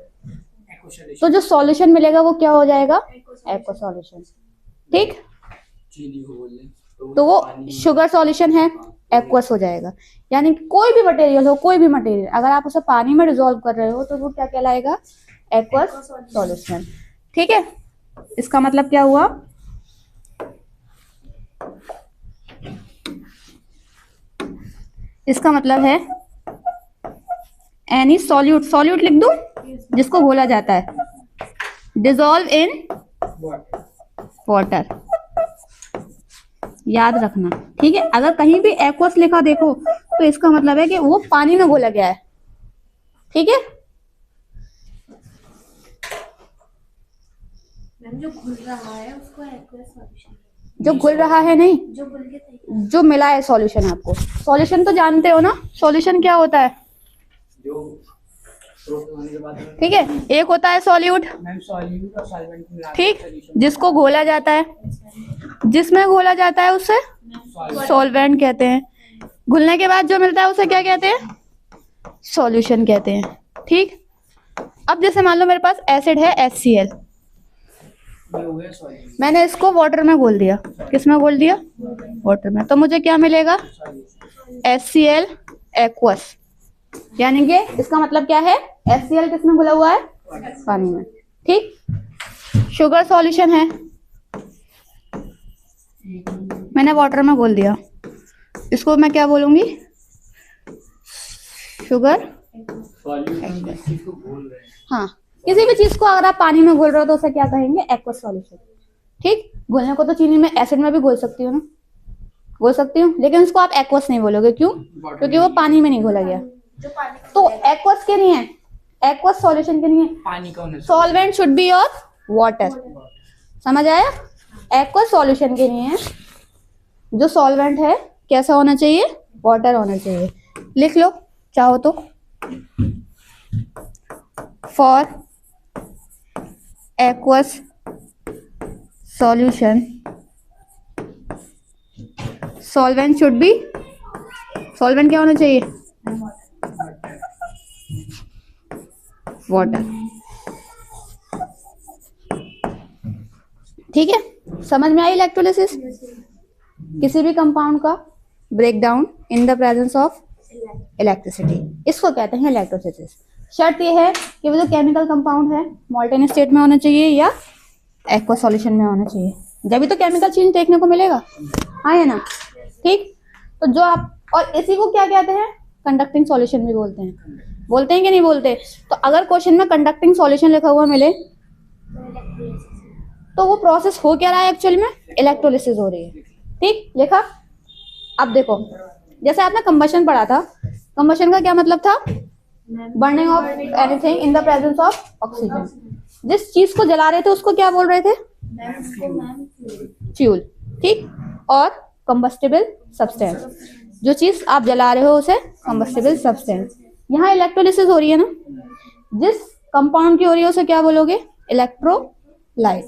तो जो सॉल्यूशन मिलेगा वो क्या हो जाएगा, एक्वस सॉल्यूशन। ठीक, चीनी को बोल लें तो वो शुगर सॉल्यूशन है, एक्वस हो जाएगा। यानी कि कोई भी मटेरियल हो, कोई भी मटेरियल अगर आप उसे पानी में डिसॉल्व कर रहे हो तो वो क्या कहलाएगा, एक्वस सॉल्यूशन। ठीक है, इसका मतलब क्या हुआ, इसका मतलब है एनी सॉल्यूट, सॉल्यूट लिख दूं जिसको घोला जाता है, डिसॉल्व इन वाटर, याद रखना। ठीक है, अगर कहीं भी एक्वस लिखा देखो तो इसका मतलब है कि वो पानी में घोला गया है। ठीक है, मैम जो घुल रहा है उसको एक्वस सॉल्यूशन, जो घुल रहा है नहीं, जो घुल के तैयार, जो मिला है सॉल्यूशन। आपको सॉल्यूशन तो जानते हो ना, सॉल्यूशन क्या होता है, जो प्रोसेस होने के बाद ठीक है, एक होता है सॉल्यूट, मैम सॉल्यूट और सॉल्वेंट मिला के ठीक, solution जिसको घोला जाता है, जिसमें घोला जाता है उसे सॉल्वेंट कहते हैं, घुलने के बाद जो मिलता है उसे क्या कहते हैं, सॉल्यूशन कहते हैं। ठीक, अब जैसे मान लो मेरे पास एसिड है HCl, ये हो गया सॉल्यूशन। मैंने इसको वाटर में घोल दिया। किस में घोल दिया? वाटर में। तो मुझे क्या मिलेगा? HCl aqueous. यानी कि इसका मतलब क्या है? HCl किसमें घुला हुआ है? पानी में। ठीक। शुगर सॉल्यूशन है, मैंने वाटर में घोल दिया, इसको मैं क्या बोलूंगी? शुगर। सॉल्यूशन जिस चीज को बोल रहे हैं। हाँ, किसी भी चीज को अगर आप पानी में घोल रहे हो तो उसे क्या कहेंगे? Aqueous solution. ठीक। घोलने को तो चीनी में, एसिड में भी घोल सकती हूँ ना, घोल सकती हूँ, लेकिन उसको आप एक्वस नहीं बोलोगे। क्यों? क्योंकि वो पानी में नहीं घोला गया। जो पानी तो एक्वस के नहीं है, एक्वस सॉल्यूशन के नहीं है। पानी का होना चाहिए। Solvent should be your water. समझ आया? एक्वस सॉल्यूशन के नहीं है। जो सॉल्वेंट है कैसा होना चाहिए? वाटर होना चाहिए। लिख लो चाहो तो। For aqueous solution solvent should be, solvent क्या होना चाहिए? वाटर। ठीक है, समझ में आई इलेक्ट्रोलिसिस? किसी भी कंपाउंड का breakdown in the presence of electricity, इसको कहते हैं इलेक्ट्रोलिसिस। शर्त यह है कि वो जो केमिकल कंपाउंड है मोल्टेन स्टेट में होना चाहिए या एक्वा सॉल्यूशन में होना चाहिए, जब तो केमिकल चेंज देखने को मिलेगा। हाँ है ना? ठीक। तो जो आप, और इसी को क्या कहते हैं? कंडक्टिंग सॉल्यूशन भी बोलते हैं। बोलते हैं कि नहीं बोलते? तो अगर क्वेश्चन में कंडक्टिंग सॉल्यूशन लिखा हुआ मिले तो वो प्रोसेस हो क्या रहा है एक्चुअल में? इलेक्ट्रोलिसिस हो रही है। ठीक, लिखा। अब देखो, जैसे आपने कंबशन पढ़ा था, कंबशन का क्या मतलब था? Burning of anything in the presence of oxygen. जिस चीज को जला रहे थे उसको क्या बोल रहे थे? फ्यूल। ठीक। और कंबस्टिबल सब्सटेंस, जो चीज आप जला रहे हो उसे कंबस्टिबल सब्सटेंस। यहाँ इलेक्ट्रोलिसिस हो रही है ना, जिस कंपाउंड की हो रही है उसे क्या बोलोगे? इलेक्ट्रोलाइट।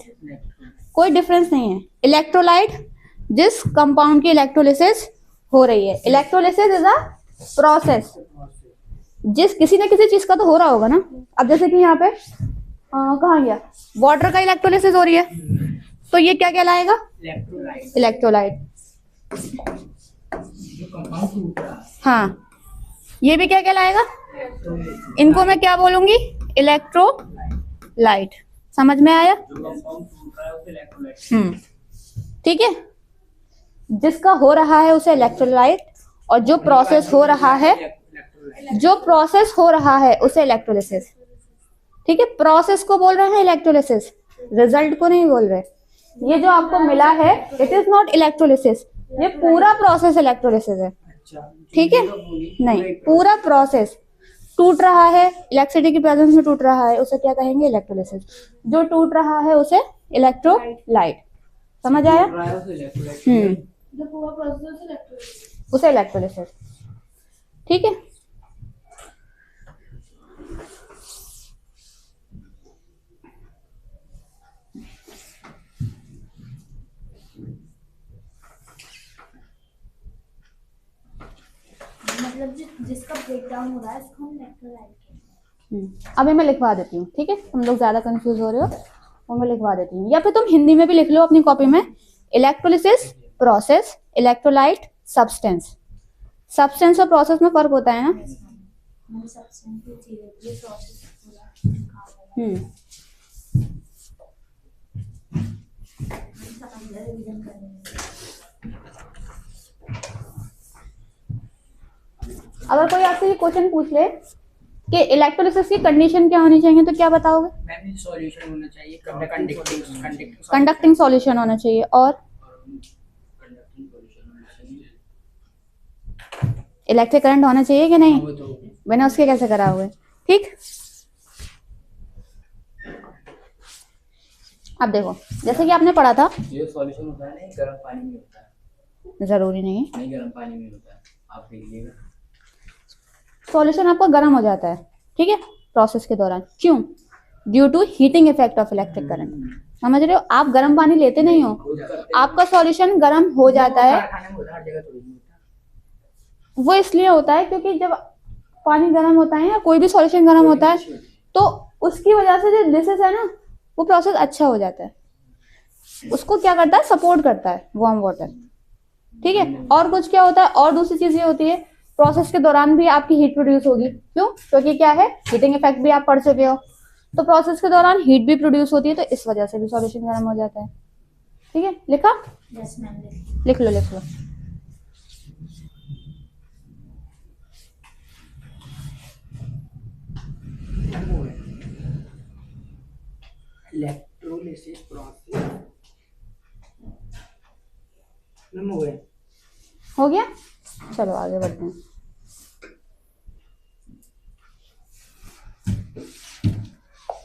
कोई डिफरेंस नहीं है। इलेक्ट्रोलाइट जिस कंपाउंड की इलेक्ट्रोलिसिस हो रही है। इलेक्ट्रोलिसिस इज अ प्रोसेस, जिस किसी न किसी चीज का तो हो रहा होगा ना। अब जैसे कि यहाँ पे कहाँ गया? वाटर का इलेक्ट्रोलिसिस हो रही है, तो ये क्या कहलाएगा? इलेक्ट्रोलाइट। इलेक्ट्रोलाइट। जो कंपाउंड टूट रहा है। हाँ, ये भी क्या कहलाएगा? इनको मैं क्या बोलूंगी? इलेक्ट्रोलाइट। समझ में आया? जो कंपाउंड टूट रहा है उसे इलेक्ट्रोलाइट। ठीक है, जिसका हो रहा है उसे इलेक्ट्रोलाइट, और जो प्रोसेस हो रहा है, जो प्रोसेस हो रहा है उसे इलेक्ट्रोलिसिस। ठीक है, प्रोसेस को बोल रहे हैं इलेक्ट्रोलिसिस, रिजल्ट को नहीं बोल रहे। ये जो आपको मिला है इट इज नॉट इलेक्ट्रोलिसिस, ये पूरा प्रोसेस इलेक्ट्रोलिसिस है। ठीक है, नहीं, पूरा प्रोसेस टूट रहा है, इलेक्ट्रिसिटी की प्रेजेंस में टूट रहा है, उसे क्या कहेंगे? इलेक्ट्रोलिसिस। जो टूट रहा है उसे इलेक्ट्रोलाइट। समझ आया? जो पूरा प्रोसेस इलेक्ट्रोलाइट। उसे इलेक्ट्रोलिसिस। ठीक है, मतलब जिसका ब्रेकडाउन हो रहा है इसको हम इलेक्ट्रोलाइट कहते हैं। अभी मैं लिखवा देती हूँ। ठीक है, तुम लोग ज्यादा कंफ्यूज हो रहे हो, और मैं लिखवा देती हूँ, या फिर तुम हिंदी में भी लिख लो अपनी कॉपी में। Electrolysis process, electrolyte substance. Substance और प्रोसेस में फर्क होता है ना। हमारे सब्सटेंस की चीजें ये प्रोसेस पूरा काम है। हम समझ रहे रिवीजन करेंगे। अगर कोई आपसे ये क्वेश्चन पूछ ले कि इलेक्ट्रोलिसिस की कंडीशन क्या होनी चाहिए, तो क्या बताओगे? मैम सॉल्यूशन होना चाहिए, कंडक्टिंग सॉल्यूशन होना चाहिए, और कंडक्टिंग सॉल्यूशन होना चाहिए। इलेक्ट्रिक करंट होना चाहिए कि नहीं? वो तो बिना उसके कैसे कराओगे? ठीक। अब देखो, जैसे कि आपने पढ़ा था, ये सॉल्यूशन होता है ना, ये गर्म पानी में होता है। जरूरी नहीं नहीं, गर्म पानी में होता है, आप देख लीजिएगा। सॉल्यूशन आपका गर्म हो जाता है। ठीक है, प्रोसेस के दौरान। क्यों? Due to heating effect of electric current. समझ रहे हो? आप गर्म पानी लेते नहीं हो, आपका सॉल्यूशन गर्म हो जाता है। कारखाने में होता है, हर जगह थोड़ी नहीं होता। वो इसलिए होता है क्योंकि जब पानी गर्म होता है या कोई भी सॉल्यूशन गर्म होता है तो उसकी वजह से जो लिसिस है ना वो प्रोसेस अच्छा हो जाता है, उसको क्या करता है, सपोर्ट करता है वार्म वाटर। ठीक है, और कुछ क्या होता है, और दूसरी चीज ये होती है प्रोसेस के दौरान भी आपकी हीट प्रोड्यूस होगी। क्यों? क्योंकि क्या है, हीटिंग इफेक्ट भी आप पढ़ चुके हो, तो प्रोसेस के दौरान हीट भी प्रोड्यूस होती है, तो इस वजह से भी सॉल्यूशन गर्म हो जाता है। ठीक है, लिखा? Yes ma'am. लिख लो लिख लो। इलेक्ट्रोलिसिस प्रोसेस मैम हो गए। हो गया, चलो आगे बढ़ते हैं।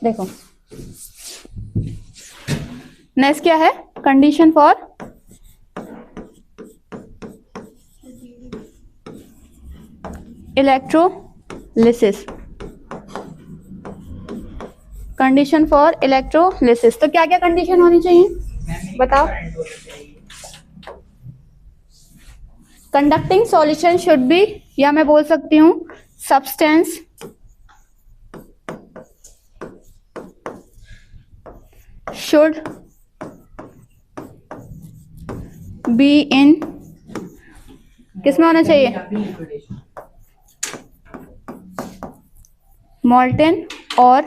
देखो नेक्स्ट क्या है, condition for electrolysis. Condition for electrolysis, तो क्या क्या कंडीशन होनी चाहिए बताओ। कंडक्टिंग सॉल्यूशन शुड बी, या मैं बोल सकती हूं सब्सटेंस should be in, किसमें होना चाहिए, मॉल्टन और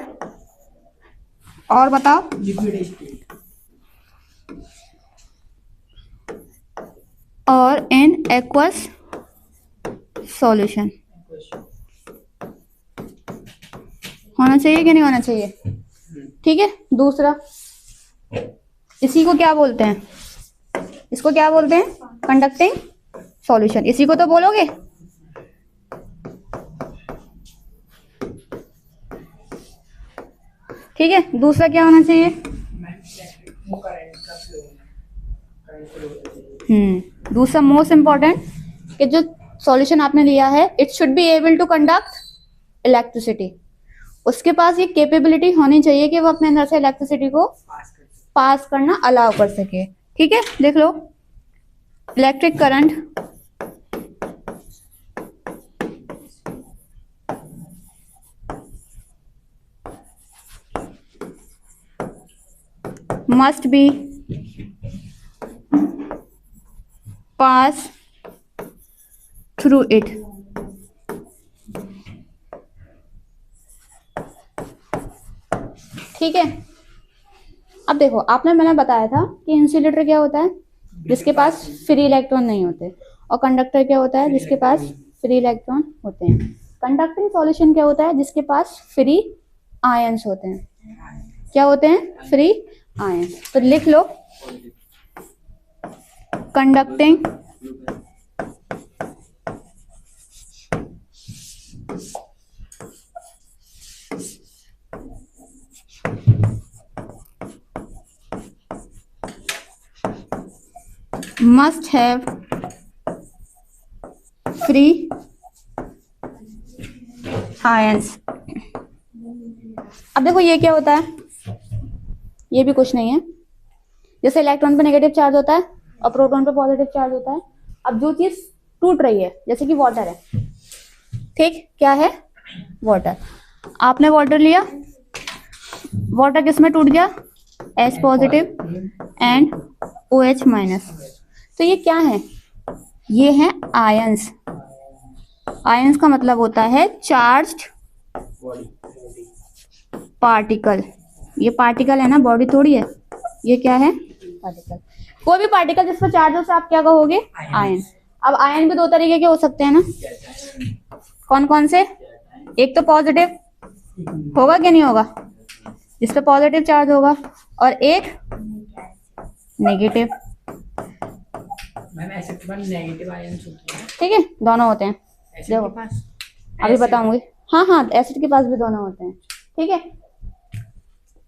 बताओ लिक्विड स्टेट और इन एक्वस सॉल्यूशन होना चाहिए कि नहीं होना चाहिए। ठीक है, दूसरा इसी को क्या बोलते हैं, इसको क्या बोलते हैं, कंडक्टिंग सॉल्यूशन, इसी को तो बोलोगे। ठीक है, दूसरा क्या होना चाहिए, दूसरा मोस्ट इंपॉर्टेंट कि जो सॉल्यूशन आपने लिया है it should be able to conduct electricity, उसके पास ये कैपेबिलिटी होनी चाहिए कि वो अपने अंदर से इलेक्ट्रिसिटी को पास करना अलाउ कर सके। ठीक है, देख लो electric current must be pass through it। ठीक है, अब देखो आपने मैंने बताया था कि इंसुलेटर क्या होता है, जिसके पास फ्री इलेक्ट्रॉन नहीं होते, और कंडक्टर क्या होता है, जिसके पास फ्री इलेक्ट्रॉन होते हैं। कंडक्टिंग सॉल्यूशन क्या होता है, जिसके पास फ्री आयंस होते हैं। क्या होते हैं, फ्री आयंस। तो लिख लो conducting must have free ions। अब देखो ये क्या होता है, ये भी कुछ नहीं है, जैसे इलेक्ट्रॉन पे नेगेटिव चार्ज होता है और प्रोटॉन पे पॉजिटिव चार्ज होता है। अब जो चीज टूट रही है, जैसे कि वाटर है, ठीक, क्या है, वाटर। आपने वाटर लिया, वाटर किस में टूट गया, H positive and OH minus. तो ये क्या है, ये है आयंस। आयंस का मतलब होता है चार्ज्ड पार्टिकल। ये पार्टिकल है ना, बॉडी थोड़ी है, ये क्या है, पार्टिकल। कोई भी पार्टिकल जिस पर चार्ज हो, आप क्या कहोगे, आयन। अब आयन भी दो तरीके के हो सकते हैं ना, कौन कौन से, एक तो पॉजिटिव होगा कि नहीं होगा, जिस पे पॉजिटिव चार्ज होगा, और एक नेगेटिव। मैम ऐसे के पास नेगेटिव आयंस होते हैं। ठीक है, दोनों होते हैं, एसिड के पास अभी बताऊंगी। हाँ हाँ, एसिड के पास भी दोनों होते हैं। ठीक है,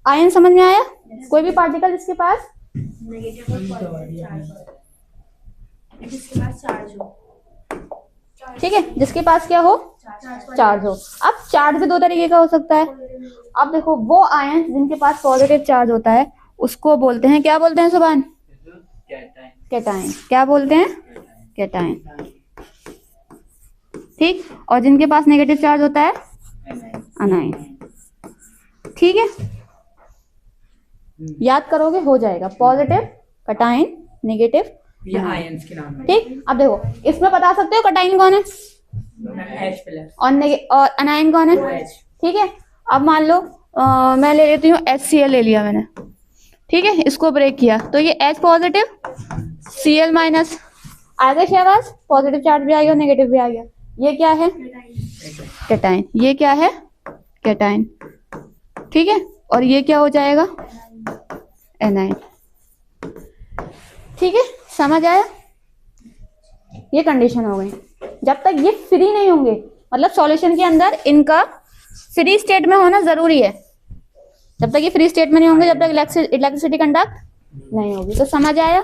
आयन समझ में आया, कोई भी पार्टिकल जिसके पास नेगेटिव और पॉजिटिव चार्ज हो, जिसके पास चार्ज हो। ठीक है, जिसके पास क्या हो, चार्ज हो। अब चार्ज भी दो तरीके का हो सकता है। अब देखो वो आयन जिनके पास पॉजिटिव चार्ज होता है उसको बोलते हैं, क्या बोलते हैं सुभान, कैटायन। क्या बोलते हैं, कैटायन। ठीक, और जिनके पास नेगेटिव चार्ज होता है, अनायन। ठीक है, याद करोगे हो जाएगा। पॉजिटिव कटाइन, नेगेटिव ये आयंस के नाम है। ठीक। अब देखो इसमें बता सकते हो कटाइन कौन है H+ और अनायन कौन है, OH। ठीक है। अब मान लो मैं ले लेती हूँ HCl ले लिया मैंने, ठीक है, इसको ब्रेक किया तो ये H पॉजिटिव Cl माइनस आ गया शहबाज, पॉजिटिव चार्ज भी आ गया नेगेटिव भी आ गया। ये क्या है कैटाइन, ये क्या है कैटाइन, ठीक है। और ये क्या हो जाएगा एनाइन, ठीक है, समझ आया। ये कंडीशन हो गई। जब तक ये फ्री नहीं होंगे, मतलब सॉल्यूशन के अंदर इनका फ्री स्टेट में होना जरूरी है। जब तक ये फ्री स्टेट में नहीं होंगे, जब तक इलेक्ट्रिसिटी कंडक्ट नहीं होगी। तो समझ आया।